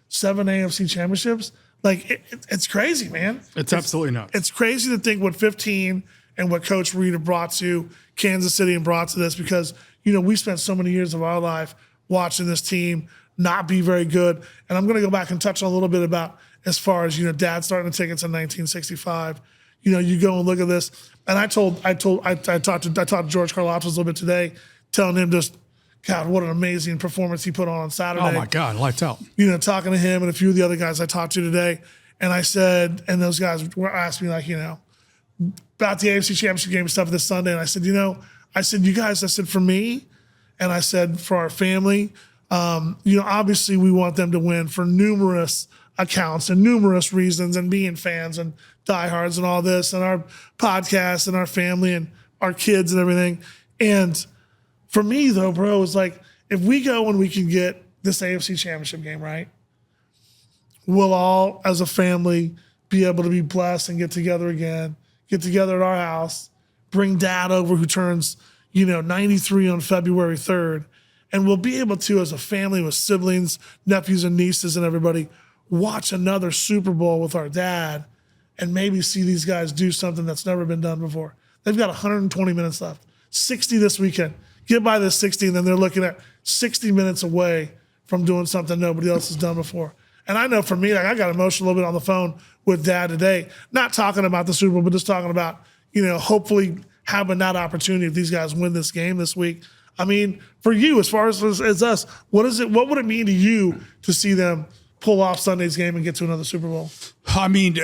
7 AFC championships, like it's crazy, man. It's absolutely nuts. It's crazy to think what 15 and what Coach Reed brought to Kansas City and brought to this, because, we spent so many years of our life watching this team not be very good. And I'm going to go back and touch on a little bit about as far as, Dad starting the tickets in 1965. You go and look at this. And I talked to George Karlaftis a little bit today, telling him just, God, what an amazing performance he put on Saturday. Oh my God, lights out. Talking to him and a few of the other guys I talked to today. And I said, and those guys were asking me like, about the AFC Championship game and stuff this Sunday. And I said, you guys, I said, for me, and I said, for our family, obviously we want them to win for numerous accounts and numerous reasons, and being fans and diehards and all this, and our podcast and our family and our kids and everything. And for me though, bro, it's like, if we go and we can get this AFC Championship game, right, we'll all as a family be able to be blessed and get together again, get together at our house, bring Dad over who turns, 93 on February 3rd. And we'll be able to, as a family with siblings, nephews and nieces and everybody, watch another Super Bowl with our dad and maybe see these guys do something that's never been done before. They've got 120 minutes left, 60 this weekend. Get by this 60, and then they're looking at 60 minutes away from doing something nobody else has done before. And I know for me, like, I got emotional a little bit on the phone with Dad today, not talking about the Super Bowl, but just talking about, hopefully having that opportunity if these guys win this game this week. I mean, for you, as far as us, what would it mean to you to see them pull off Sunday's game and get to another Super Bowl? I mean,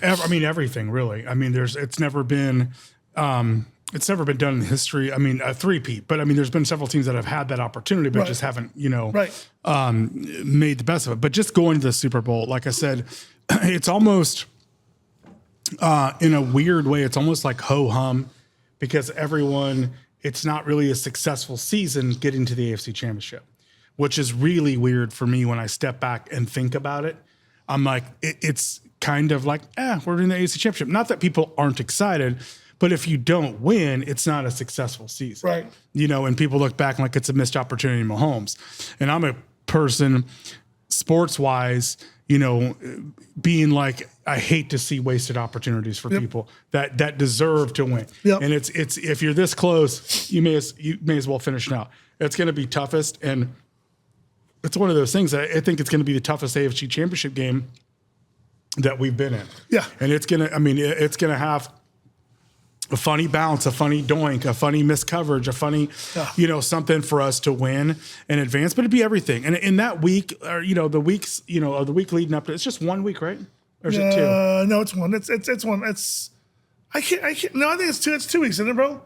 everything really. I mean, it's never been done in history. I mean, a three-peat, but I mean, there's been several teams that have had that opportunity, but just haven't, made the best of it. But just going to the Super Bowl, like I said, it's almost, in a weird way, it's almost like ho-hum, because it's not really a successful season getting to the AFC Championship, which is really weird for me when I step back and think about it. I'm like, it's kind of like, we're in the AFC Championship. Not that people aren't excited, but if you don't win, it's not a successful season. Right. And people look back like it's a missed opportunity in Mahomes. And I'm a person, sports-wise, being like, I hate to see wasted opportunities for people that deserve to win. Yep. And it's if you're this close, you may as well finish now. It's going to be toughest, and it's one of those things that I think it's going to be the toughest AFC Championship game that we've been in. Yeah. And it's going to have a funny bounce, a funny doink, a funny missed coverage, a funny, something for us to win and advance, but it'd be everything. And in that week, or, the weeks, the week leading up to, it's just 1 week, right? Or is it 2? No, it's 1. It's 1. I can't. No, I think it's 2. It's 2 weeks, isn't it, bro?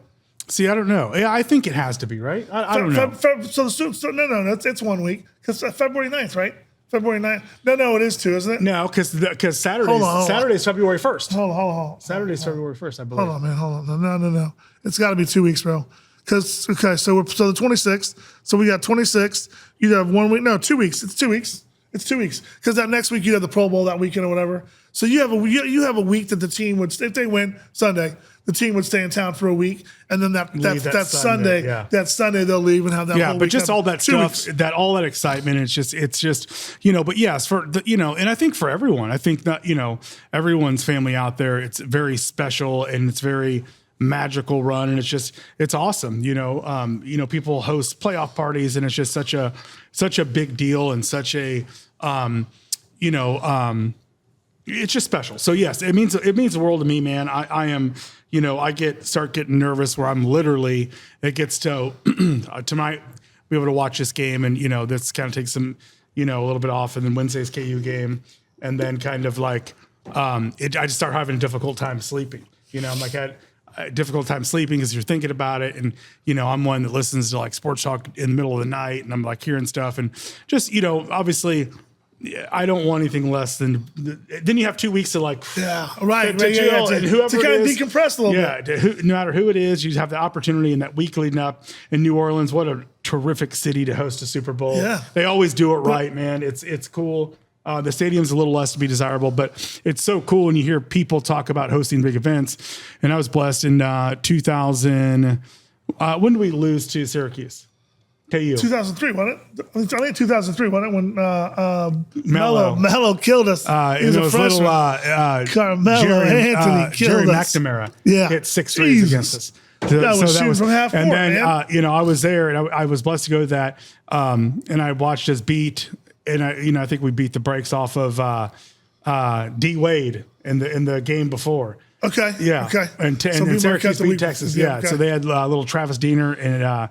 See, I don't know. Yeah, I think it has to be, right? I don't know. No, it's 1 week because February 9th, right? February 9th. No, it is 2, isn't it? No, because Saturday's February 1st. Hold on. Saturday's February 1st, I believe. Hold on, man. Hold on. No. It's got to be 2 weeks, bro. Because so the 26th. So we got 26th. You have 1 week. No, 2 weeks. It's 2 weeks. It's 2 weeks because that next week you have the Pro Bowl that weekend or whatever. So you have a week that the team would, if they win Sunday, the team would stay in town for a week, and then that Sunday they'll leave and have that. Yeah, whole but week just all that stuff, weeks. all that excitement. It's just But yes, and I think for everyone, I think that everyone's family out there, it's very special and it's very magical run, and it's awesome. People host playoff parties, and it's just such a big deal and such a it's just special. So yes, it means the world to me, man. I am, start getting nervous where I'm literally, it gets to tonight be able to watch this game, and this kind of takes some a little bit off, and then Wednesday's KU game, and then kind of like I just start having a difficult time sleeping. I'm like I had a difficult time sleeping because you're thinking about it, and I'm one that listens to like sports talk in the middle of the night, and I'm like hearing stuff, and just obviously I don't want anything less than. Then you have 2 weeks to like to chill, and whoever to kind of decompress a little bit. No matter who it is, you have the opportunity in that week leading up in New Orleans. What a terrific city to host a Super Bowl. Yeah, they always do it right, man. It's cool. The stadium's a little less to be desirable, but it's so cool when you hear people talk about hosting big events. And I was blessed in 2000. When did we lose to Syracuse? KU. 2003, wasn't it? I think 2003, wasn't it? When Mello killed us. He was a freshman. Carmelo Anthony killed Jerry us. McNamara hit 6 threes against us. That was shooting from half court, then, man. I was there, and I was blessed to go to that. And I watched us beat, and I think we beat the brakes off of D Wade in the game before. Okay. Yeah. Okay. And Syracuse beat Texas. Yeah. Okay. So they had little Travis Diener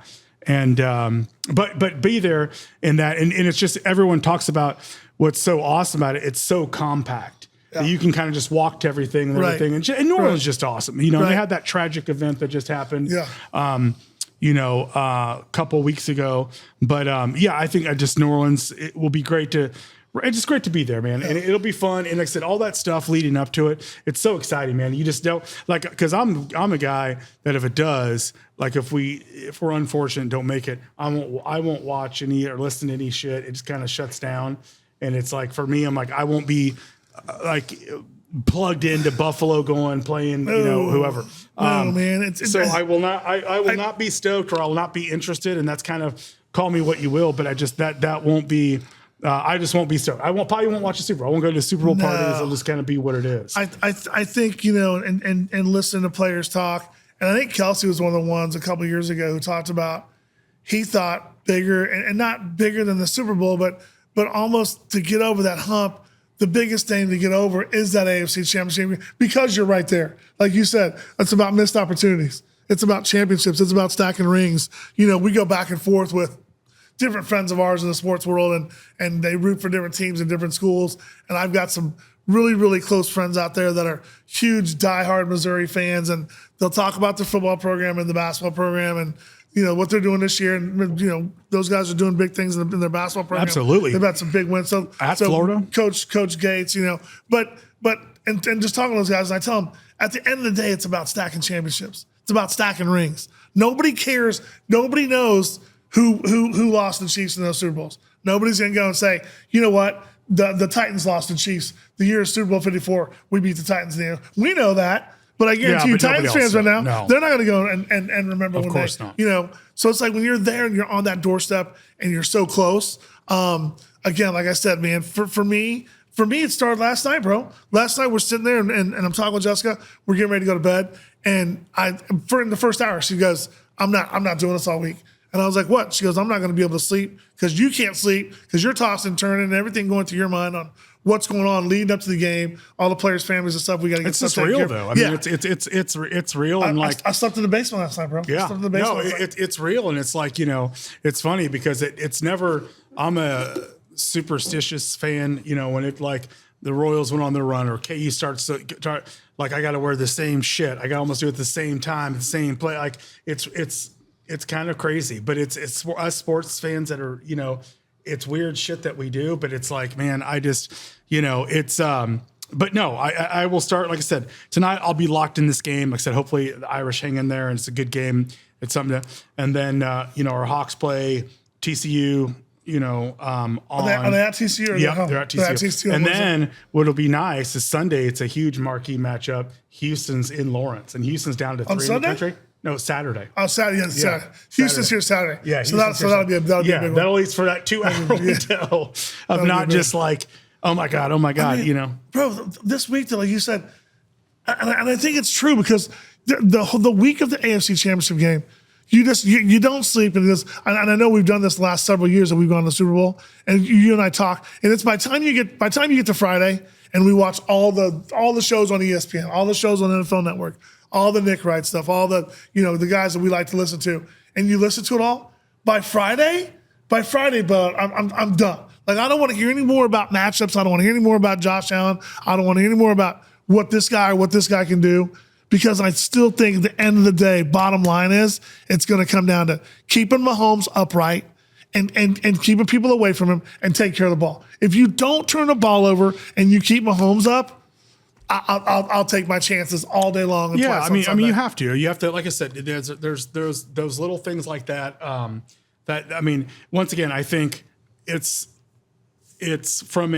but be there in that, and it's just everyone talks about what's so awesome about it. It's so compact. Yeah. You can kind of just walk to everything and everything. And New Orleans is just awesome. They had that tragic event that just happened. Yeah. A couple of weeks ago. But I think New Orleans, it will be great to. It's just great to be there, man. And it'll be fun. And like I said, all that stuff leading up to it, it's so exciting, man. You just don't because I'm a guy that if it does, like if we're unfortunate, don't make it, I won't watch any or listen to any shit. It just kind of shuts down. And it's like, for me, I'm like, I won't be plugged into Buffalo playing, whoever. Man. I will not be stoked, or I will not be interested. And that's kind of, call me what you will, but I just, that won't be, I just won't be stoked. Probably won't watch the Super Bowl. I won't go to Super Bowl parties. It'll just kind of be what it is. I think, and listen to players talk. And I think Kelsey was one of the ones a couple of years ago who talked about, he thought bigger and not bigger than the Super Bowl, but almost to get over that hump, the biggest thing to get over is that AFC Championship, because you're right there. Like you said, it's about missed opportunities. It's about championships. It's about stacking rings. We go back and forth with different friends of ours in the sports world, and they root for different teams in different schools. And I've got some really, really close friends out there that are huge, diehard Missouri fans, and they'll talk about the football program and the basketball program and, what they're doing this year. And, those guys are doing big things in their basketball program. Absolutely. They've had some big wins. So Florida. Coach Gates, but just talking to those guys, and I tell them, at the end of the day, it's about stacking championships. It's about stacking rings. Nobody cares. Nobody knows who lost the Chiefs in those Super Bowls. Nobody's going to go and say, you know what, the Titans lost the Chiefs. The year of Super Bowl 54, we beat the Titans. We know that, but I guarantee you Titans fans right now, they're not going to go and remember of course not. So it's like when you're there and you're on that doorstep and you're so close. Again, like I said, man, for me, it started last night, bro. Last night we're sitting there and I'm talking with Jessica. We're getting ready to go to bed. And in the first hour, she goes, I'm not doing this all week. And I was like, what? She goes, I'm not going to be able to sleep because you can't sleep because you're tossing and turning and everything going through your mind on what's going on leading up to the game, all the players' families and stuff. We got to get stuff taken care of. It's just real, though. I mean, it's real. And I slept in the basement last night, bro. Yeah. It's real. And it's like, it's funny because it's never, I'm a superstitious fan, when it like the Royals went on their run, or KU starts to like, I got to wear the same shit. I got to almost do it at the same time, the same play. Like it's kind of crazy, but it's for us sports fans that are, it's weird shit that we do, but it's like, man, I just, it's, but no, I will start, like I said, tonight I'll be locked in this game. Like I said, hopefully the Irish hang in there and it's a good game. It's something to, and then, our Hawks play TCU, are they at TCU? Or yeah, they're at TCU. And then what'll be nice is Sunday. It's a huge marquee matchup. Houston's in Lawrence, and Houston's down to 3 in the country. No, Saturday. Oh, Saturday. Yeah, Saturday. Houston's here Saturday. Yeah. So that'll be a big one. That'll lead for that 2 hour window of not just like, oh my God, I mean, Bro, this week, like you said, and I think it's true because the week of the AFC Championship game, you don't sleep, and I know we've done this the last several years that we've gone to the Super Bowl, and you and I talk, and it's by the time you get to Friday, and we watch all the shows on ESPN, all the shows on NFL Network, all the Nick Wright stuff, all the the guys that we like to listen to, and you listen to it all. By Friday, bud, I'm done. Like, I don't want to hear any more about matchups. I don't want to hear any more about Josh Allen. I don't want to hear any more about what this guy can do, because I still think at the end of the day, bottom line is it's going to come down to keeping Mahomes upright and keeping people away from him and take care of the ball. If you don't turn the ball over and you keep Mahomes up, I'll take my chances all day long. Yeah, I mean, you have to, like I said, there's those little things like that. That, I mean, once again, I think it's from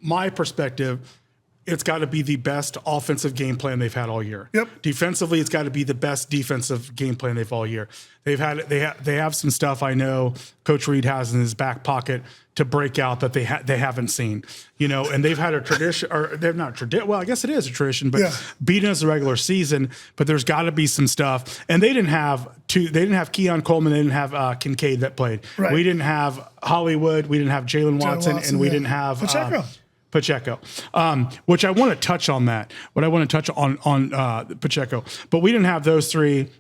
my perspective, it's got to be the best offensive game plan they've had all year. Yep. Defensively, it's got to be the best defensive game plan they've all year. They have some stuff I know Coach Reed has in his back pocket to break out that they haven't seen, and they've had a tradition, or they've not tradition. Well, I guess it is a tradition, but beating us the regular season. But there's got to be some stuff, and they didn't have Keon Coleman, they didn't have Kincaid that played. Right. We didn't have Hollywood, we didn't have Jalen Watson, and we didn't have Pacheco, which I want to touch on that. What I want to touch on Pacheco, but we didn't have those three.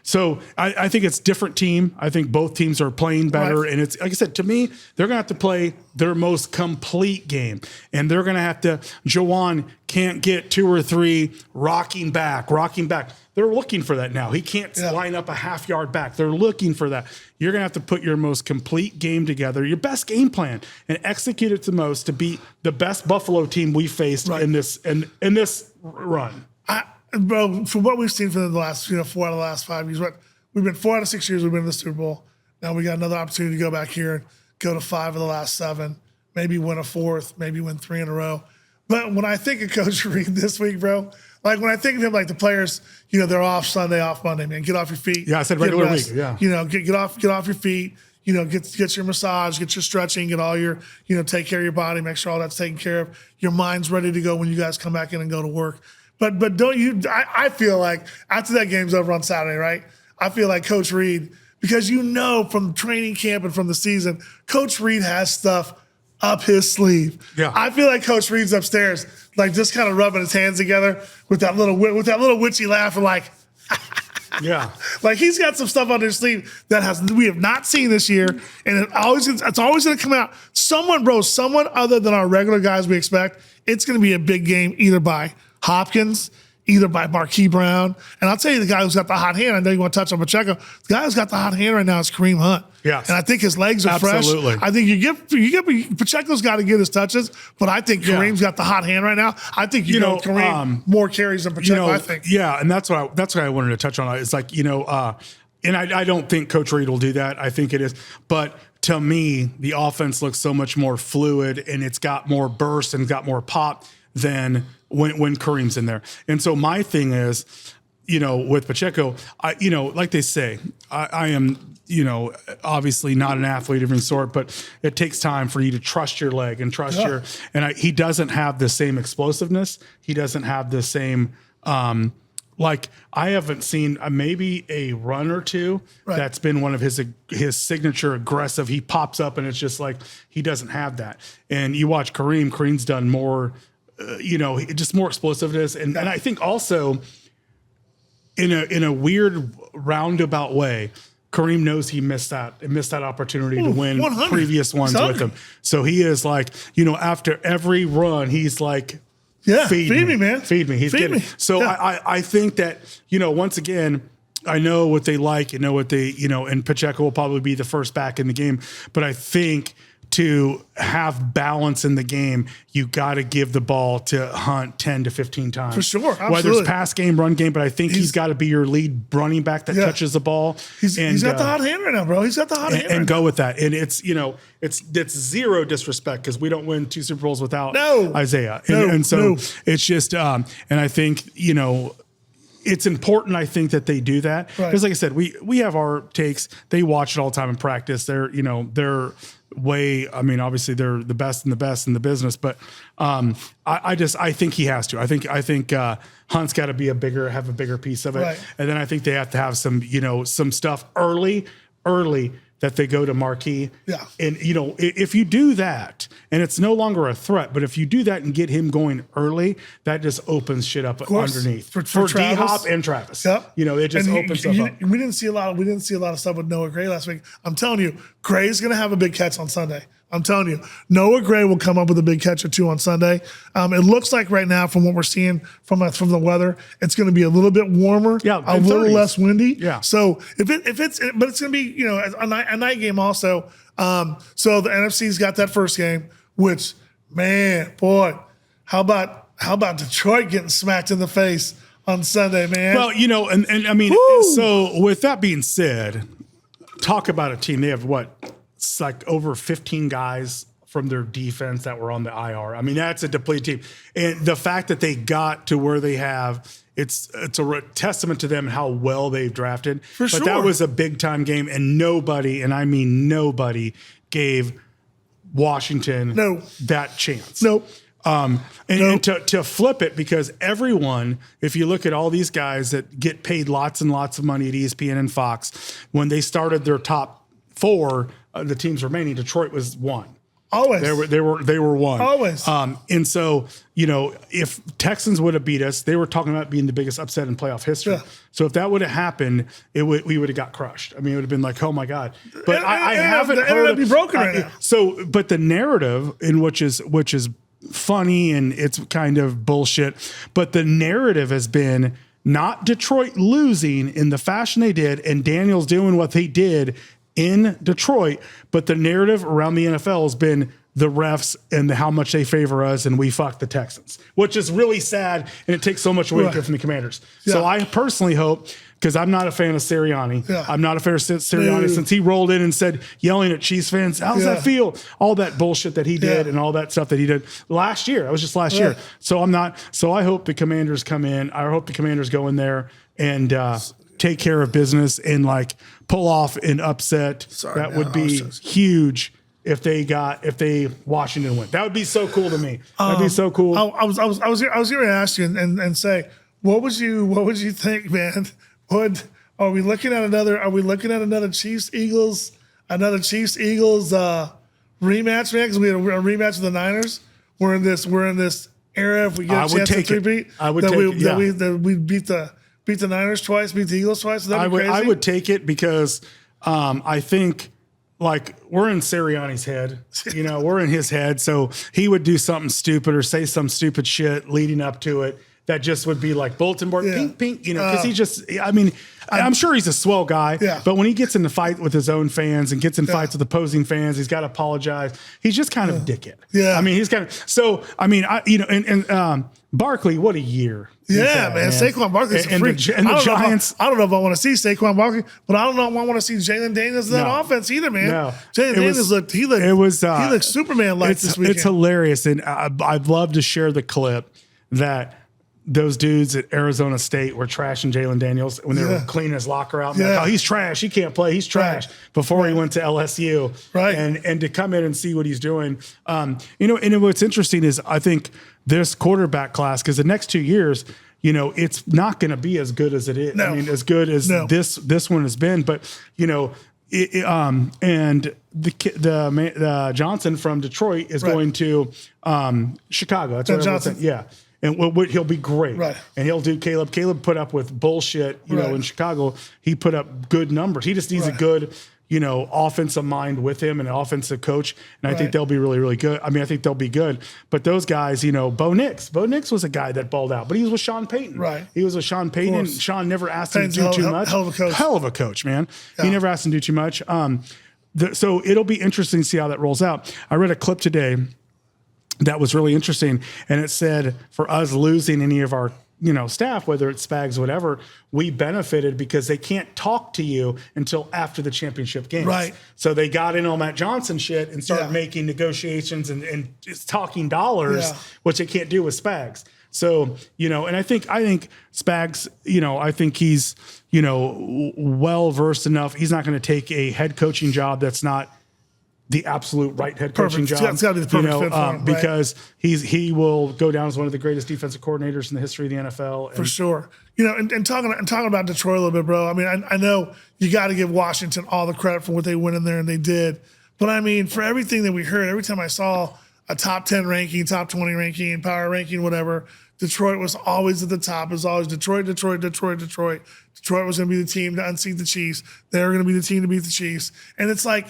So I think it's a different team. I think both teams are playing better, and it's, like I said, to me, they're going to have to play their most complete game, and they're going to have to. Jawan can't get 2 or 3 rocking back. They're looking for that now. He can't line up a half yard back. They're looking for that. You're going to have to put your most complete game together, your best game plan, and execute it the most to beat the best Buffalo team we faced in this run. Bro, from what we've seen for the last 4 out of the last 5 years, we've been 4 out of 6 years we've been in the Super Bowl. Now we got another opportunity to go back here and go to 5 of the last 7, maybe win a 4th, maybe win 3 in a row. But when I think of Coach Reed this week, bro, like when I think of him, like the players, they're off Sunday, off Monday, man. Get off your feet. Yeah, I said regular week. Yeah. Get off your feet. Get your massage, get your stretching, get all your, take care of your body, make sure all that's taken care of. Your mind's ready to go when you guys come back in and go to work. But don't you? I feel like after that game's over on Saturday, right? I feel like Coach Reed, because from training camp and from the season, Coach Reed has stuff up his sleeve. Yeah. I feel like Coach Reed's upstairs, like just kind of rubbing his hands together with that little witchy laugh, and like, yeah, like he's got some stuff under his sleeve that we have not seen this year, and it's always going to come out. Someone other than our regular guys we expect, it's going to be a big game either by Hopkins, either by Marquise Brown. And I'll tell you, the guy who's got the hot hand, I know you want to touch on Pacheco, the guy who's got the hot hand right now is Kareem Hunt. Yes. And I think his legs are fresh. I think Pacheco's got to get his touches, but I think Kareem's got the hot hand right now. I think Kareem more carries than Pacheco, I think. Yeah, and that's what I wanted to touch on. It's like, and I don't think Coach Reed will do that. I think it is. But to me, the offense looks so much more fluid, and it's got more burst and got more pop than when Kareem's in there. And so my thing is, with Pacheco, like they say, I am, obviously not an athlete of any sort, but it takes time for you to trust your leg and trust he doesn't have the same explosiveness. He doesn't have the same, like I haven't seen maybe a run or two that's been one of his signature aggressive. He pops up and it's just like, he doesn't have that. And you watch Kareem's done more, just more explosiveness. And I think also in a weird roundabout way, Kareem knows he missed that opportunity to win 100. previous ones with him. So he is like, after every run, he's like, feed me, man. Feed me. He's getting. So I think that, once again, I know what they like and know what they, and Pacheco will probably be the first back in the game. But I think to have balance in the game, you got to give the ball to Hunt 10 to 15 times. For sure. Absolutely. Whether it's pass game, run game, but I think he's got to be your lead running back that touches the ball. He's got the hot hand right now, bro. He's got the hot hand. And go with that. And it's, it's zero disrespect because we don't win 2 Super Bowls without Isaiah. And so it's just, and I think, it's important, I think, that they do that. Because like I said, we have our takes. They watch it all the time in practice. They're obviously they're the best in the business, but I think he has to. I think Hunt's got to have a bigger piece of it. Right. And then I think they have to have some stuff early that they go to marquee. Yeah. And, if you do that and it's no longer a threat, but if you do that and get him going early, that just opens shit up underneath for D-Hop and Travis. Yep. It just opens stuff up. We didn't see a lot of stuff with Noah Gray last week. I'm telling you, Gray's going to have a big catch on Sunday. I'm telling you, Noah Gray will come up with a big catch or 2 on Sunday. It looks like right now, from what we're seeing from the weather, it's going to be a little bit warmer, a little 30s. Less windy. Yeah. So but it's going to be a night game also. So the NFC's got that first game, which how about Detroit getting smacked in the face on Sunday, man? Well, and I mean, so with that being said, talk about a team. They have it's like over 15 guys from their defense that were on the IR. I mean, that's a depleted team. And the fact that they got to where they have, it's a testament to them and how well they've drafted. But that was a big time game, and nobody, and I mean nobody, gave Washington that chance. Nope. And to flip it, because everyone, if you look at all these guys that get paid lots and lots of money at ESPN and Fox, when they started their top 4, the teams remaining, Detroit was 1. Always. They were 1. Always. And so, if Texans would have beat us, they were talking about being the biggest upset in playoff history. Yeah. So if that would have happened, we would have got crushed. I mean, it would have been like, oh my God. But I haven't heard it would be broken right now. So, but the narrative which is funny and it's kind of bullshit, but the narrative has been not Detroit losing in the fashion they did and Daniels doing what they did in Detroit, but the narrative around the NFL has been the refs and how much they favor us and we fuck the Texans, which is really sad, and it takes so much weight from the Commanders. Yeah. So I personally hope, because I'm not a fan of Sirianni. Yeah. I'm not a fan of Sirianni since he rolled in and said, yelling at Chiefs fans, how's that feel? All that bullshit that he did and all that stuff that he did last year. It was just last year. So I hope the Commanders come in. I hope the Commanders go in there and take care of business and pull off an upset. That would be huge if they Washington win. That would be so cool to me. That'd be so cool. I was going to ask you and say, what would you think, man? Are we looking at another Chiefs Eagles rematch, man? Because we had a rematch with the Niners. We're in this era. If we get a chance to Threepeat, we beat the Niners twice, beat the Eagles twice. I would take it because I think we're in Sirianni's head. We're in his head. So he would do something stupid or say some stupid shit leading up to it. That just would be like bulletin board, pink, because he just, I'm sure he's a swell guy, but when he gets in the fight with his own fans and gets in fights with opposing fans, he's got to apologize. He's just kind of a dickhead. Yeah. I mean, he's kind of, so, I mean, Barkley, what a year. Yeah, man. Saquon Barkley's a freak. And the Giants. I don't know if I want to see Saquon Barkley, but I don't know if I want to see Jalen Daniels in that offense either, man. No. Jalen Daniels looked Superman-like this weekend. It's hilarious. And I'd love to share the clip that those dudes at Arizona State were trashing Jalen Daniels when they were cleaning his locker out. And he's trash. He can't play. He's trash. Before he went to LSU. Right. And to come in and see what he's doing. And what's interesting is I think this quarterback class, because the next 2 years, it's not going to be as good as it is. No. I mean, as good as this one has been. But, and the Johnson from Detroit is going to Chicago. That's what Johnson. Yeah. And he'll be great. Right. And he'll do Caleb. Caleb put up with bullshit, you know, in Chicago. He put up good numbers. He just needs a good, you know, offensive mind with him and an offensive coach. And I think they'll be really, really good. I mean, I think they'll be good. But those guys, you know, Bo Nix was a guy that balled out, but he was with Sean Payton. Right. He was with Sean Payton. And Sean never asked him to do too much. Hell of a coach. Hell of a coach, man. Yeah. He never asked him to do too much. So it'll be interesting to see how that rolls out. I read a clip today that was really interesting. And it said, for us losing any of our, you know, staff, whether it's Spags, whatever, we benefited because they can't talk to you until after the championship games. Right. So they got in on Matt Johnson shit and started making negotiations and just talking dollars, which they can't do with Spags. So, you know, and I think Spags, you know, I think he's, you know, well versed enough. He's not going to take a head coaching job that's not the absolute right head coaching job. It's got to be the perfect fit for him, because he will go down as one of the greatest defensive coordinators in the history of the NFL. For sure. You know, and talking about Detroit a little bit, bro. I mean, I know you got to give Washington all the credit for what they went in there and they did. But I mean, for everything that we heard, every time I saw a top 10 ranking, top 20 ranking, power ranking, whatever, Detroit was always at the top. It was always Detroit. Detroit was going to be the team to unseat the Chiefs. They were going to be the team to beat the Chiefs. And it's like,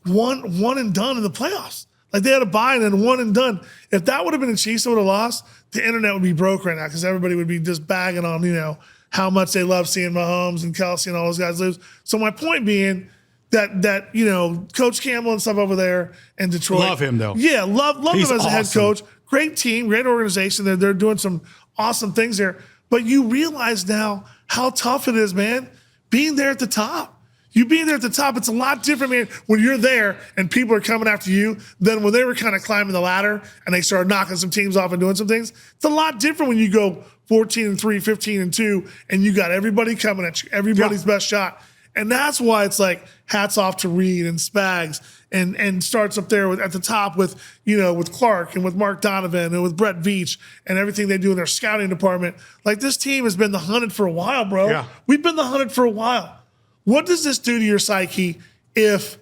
one and done in the playoffs. Like they had a bye and then one and done. If that would have been the Chiefs that would have lost, the internet would be broke right now because everybody would be just bagging on, you know, how much they love seeing Mahomes and Kelsey and all those guys lose. So my point being that you know, Coach Campbell and stuff over there in Detroit. Love him though. Yeah, love He's him as a head awesome. coach. Great team, great organization. They're doing some awesome things there. But you realize now how tough it is, man, being there at the top. You being there at the top, it's a lot different, man, when you're there and people are coming after you than when they were kind of climbing the ladder and they started knocking some teams off and doing some things. It's a lot different when you go 14-3, 15-2, and you got everybody coming at you, everybody's best shot. And that's why it's like hats off to Reed and Spags and starts up there at the top with, you know, with Clark and with Mark Donovan and with Brett Veach and everything they do in their scouting department. Like this team has been the hunted for a while, bro. Yeah. We've been the hunted for a while. What does this do to your psyche if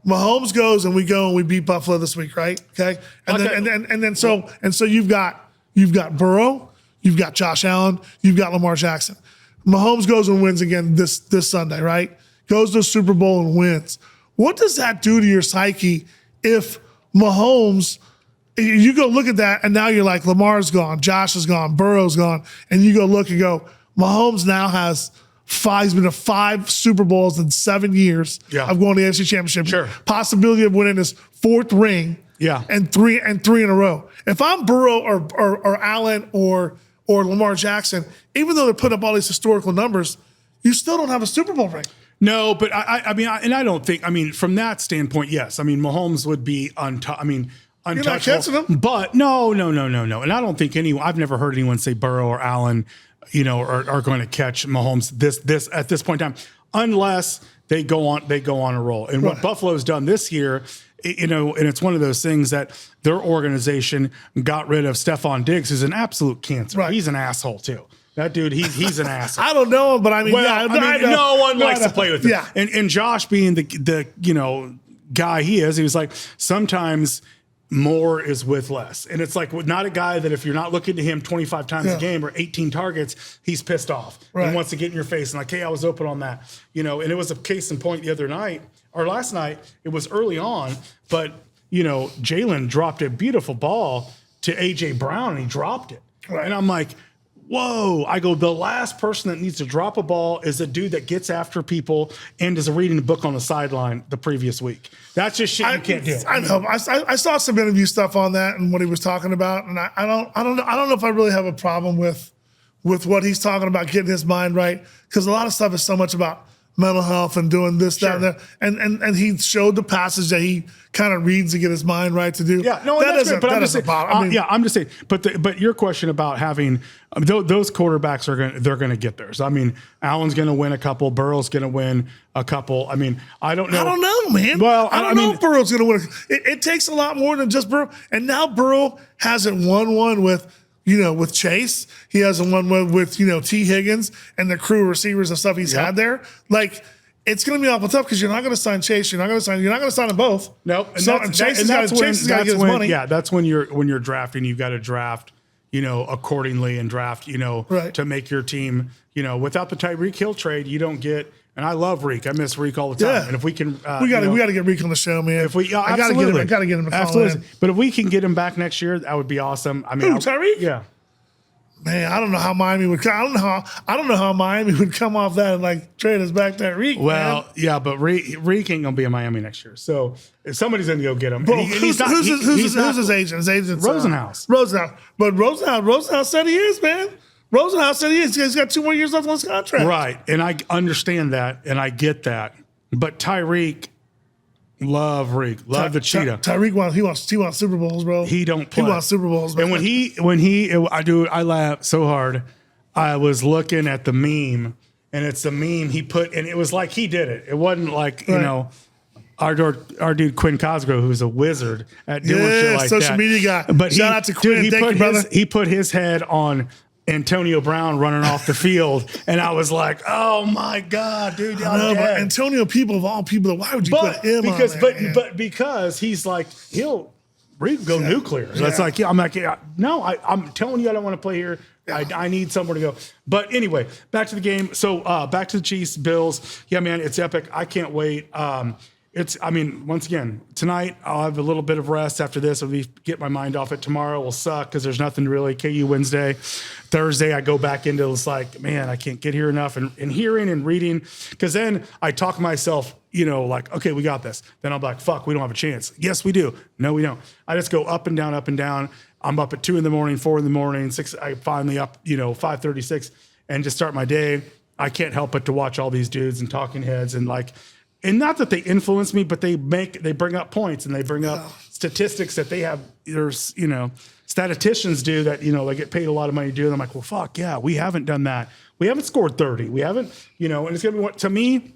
Mahomes goes and we go and we beat Buffalo this week, right? Okay. So you've got Burrow, you've got Josh Allen, you've got Lamar Jackson. Mahomes goes and wins again this Sunday, right? Goes to the Super Bowl and wins. What does that do to your psyche if Mahomes, you go look at that and now you're like, Lamar's gone, Josh is gone, Burrow's gone, and you go look and go, Mahomes now has he's been to 5 Super Bowls in 7 years of going to the AFC Championship. Sure. Possibility of winning his 4th ring. Yeah. And three in a row. If I'm Burrow or Allen or Lamar Jackson, even though they're putting up all these historical numbers, you still don't have a Super Bowl ring. No, but I don't think, from that standpoint, yes. I mean, Mahomes would be untouchable. You're not catching him? But no. And I don't think I've never heard anyone say Burrow or Allen, you know, are going to catch Mahomes this at this point in time, unless they go on a roll. And what Buffalo's done this year, you know, and it's one of those things that their organization got rid of Stephon Diggs, who's an absolute cancer. Right. He's an asshole too. That dude, he's an asshole. I don't know him, but I mean, no one likes to play with him. Yeah. And Josh being the you know guy he was like, sometimes more is with less. And it's like not a guy that if you're not looking to him 25 times a game or 18 targets, he's pissed off and wants to get in your face and like, hey, I was open on that. You know, and it was a case in point the other night or last night. It was early on, but you know, Jalen dropped a beautiful ball to AJ Brown and he dropped it. Right. And I'm like, whoa, I go, the last person that needs to drop a ball is a dude that gets after people and is reading a book on the sideline the previous week. That's just shit you can't do. I know. I saw some interview stuff on that and what he was talking about, and I don't know if I really have a problem with what he's talking about, getting his mind right, because a lot of stuff is so much about mental health and doing this, that, and that. And he showed the passage that he kind of reads to get his mind right to do. Yeah, no, that's great, but I'm just saying. I'm just saying. But your question about having those quarterbacks they're going to get theirs. I mean, Allen's going to win a couple. Burrow's going to win a couple. I mean, I don't know. I don't know, man. Well, I don't know if Burrow's going to win. It takes a lot more than just Burrow. And now Burrow hasn't won one with Chase. He hasn't won one with T. Higgins and the crew of receivers and stuff he's had there. Like, it's going to be awful tough because you're not going to sign Chase. You're not going to sign them both. Nope. And Chase has got to get his money. Yeah, that's when you're drafting. You've got to draft, accordingly and draft, to make your team, without the Tyreek Hill trade, you don't get. And I love Reek. I miss Reek all the time. Yeah. And if we can, we got to get Reek on the show, man. If we, I got to get him. To absolutely. But if we can get him back next year, that would be awesome. I mean, Tyreek? Yeah. Man, I don't know how Miami would. I don't know how Miami would come off that and like trade us back that Reek. Well, man. yeah, but Reek ain't gonna be in Miami next year. So if somebody's gonna go get him, Bro, who's his agent? His agent's Rosenhaus. Rosenhaus. But Rosenhaus said he is, man. Rosenhaus said he is. He's got 2 more years left on his contract. Right, and I understand that, and I get that. But Tyreek, love the cheetah. Tyreek wants Super Bowls, bro. He don't play. He wants Super Bowls, man. And I laughed so hard. I was looking at the meme, and it's the meme he put, and it was like he did it. It wasn't like our dude Quinn Cosgrove, who's a wizard at doing shit like social media guy. But shout out to Quinn. Thank you, brother. He put his head on Antonio Brown running off the field, and I was like, "Oh my god, dude!" But Antonio, people of all people, why would you put him on there? But because he's like he'll go nuclear. So it's like, I'm like, no, I'm telling you, I don't want to play here. I need somewhere to go. But anyway, back to the game. So back to the Chiefs, Bills. Yeah, man, it's epic. I can't wait. Once again, tonight I'll have a little bit of rest after this. I'll get my mind off it. Tomorrow will suck because there's nothing really. KU Wednesday. Thursday, I go back into it's like, man, I can't get here enough. And hearing and reading, because then I talk myself, like, okay, we got this. Then I'm like, fuck, we don't have a chance. Yes, we do. No, we don't. I just go up and down, up and down. I'm up at 2 a.m, 4 a.m, 6. I finally up, 5:36 and just start my day. I can't help but to watch all these dudes and talking heads and like, and not that they influence me, but they bring up points and they bring up statistics that they have. There's, statisticians do that, they get paid a lot of money to do. And I'm like, well, fuck yeah, we haven't done that. We haven't scored 30. We haven't, and it's going to be what, to me,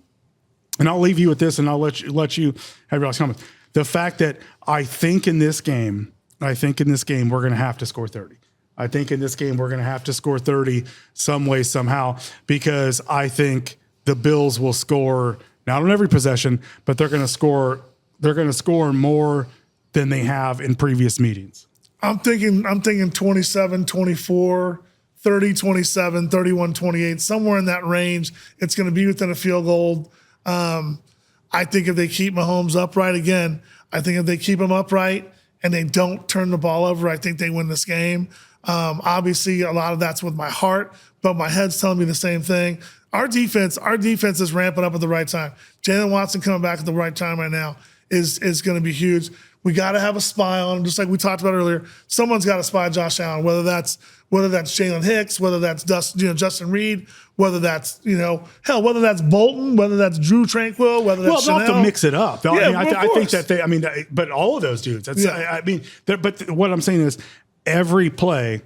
and I'll leave you with this and I'll let you have your last comment. The fact that I think in this game, we're going to have to score 30. I think in this game, we're going to have to score 30 some way, somehow, because I think the Bills will score not on every possession, but they're going to score. They're going to score more than they have in previous meetings. I'm thinking 27, 24, 30, 27, 31, 28, somewhere in that range. It's going to be within a field goal. I think if they keep Mahomes upright again, I think if they keep him upright and they don't turn the ball over, I think they win this game. Obviously, a lot of that's with my heart, but my head's telling me the same thing. Our defense is ramping up at the right time. Jalen Watson coming back at the right time right now is going to be huge. We got to have a spy on him, just like we talked about earlier. Someone's got to spy Josh Allen, whether that's Jalen Hicks, whether that's Justin Reed, whether that's whether that's Bolton, whether that's Drew Tranquill, whether that's they'll have Chanel. to mix it up. I think that but all of those dudes. But what I'm saying is every play,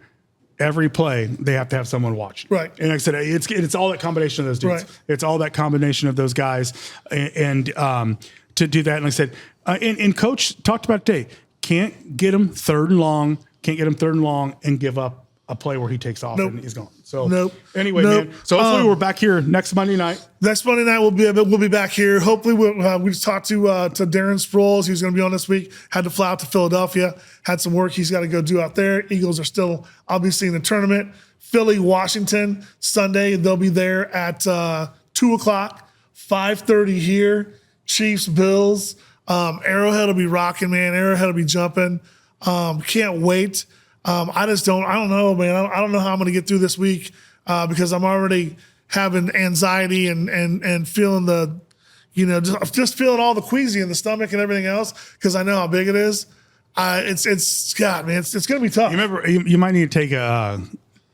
they have to have someone watching. Right. And like I said, it's all that combination of those dudes. Right. It's all that combination of those guys. And to do that, and like I said, and Coach talked about today, can't get him third and long and give up a play where he takes off and he's gone. So anyway, man. So hopefully we're back here next Monday night. Next Monday night we'll be back here. Hopefully we just talked to Darren Sproles. He was going to be on this week. Had to fly out to Philadelphia. Had some work he's got to go do out there. Eagles are still obviously in the tournament. Philly, Washington, Sunday. They'll be there at 2 o'clock, 5:30 here. Chiefs, Bills. Arrowhead will be rocking, man. Arrowhead will be jumping. Can't wait. I don't know, man. I don't know how I'm going to get through this week because I'm already having anxiety and feeling the, just feeling all the queasy in the stomach and everything else because I know how big it is. It's God, man. It's going to be tough. You remember, you might need to take a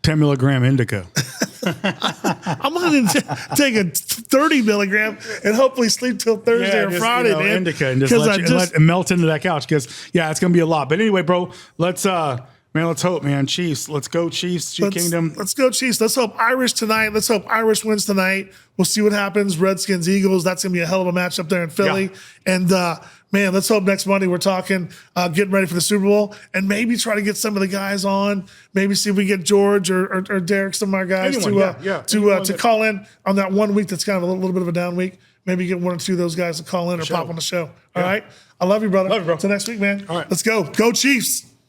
10 milligram indica. I'm going to take a 30 milligram and hopefully sleep till Thursday or Friday, man. Indica and let it melt into that couch because, it's going to be a lot. But anyway, bro, let's hope, man. Chiefs. Let's go, Chiefs. Kingdom. Let's go, Chiefs. Let's hope Irish tonight. Let's hope Irish wins tonight. We'll see what happens. Redskins, Eagles. That's going to be a hell of a match up there in Philly. Yeah. And, man, let's hope next Monday we're talking, getting ready for the Super Bowl, and maybe try to get some of the guys on. Maybe see if we get George or Derek, some of our guys to call in on that 1 week that's kind of a little bit of a down week. Maybe get 1 or 2 of those guys to call in or pop on the show. All right? I love you, brother. Love you, bro. Till next week, man. All right. Let's go. Go Chiefs.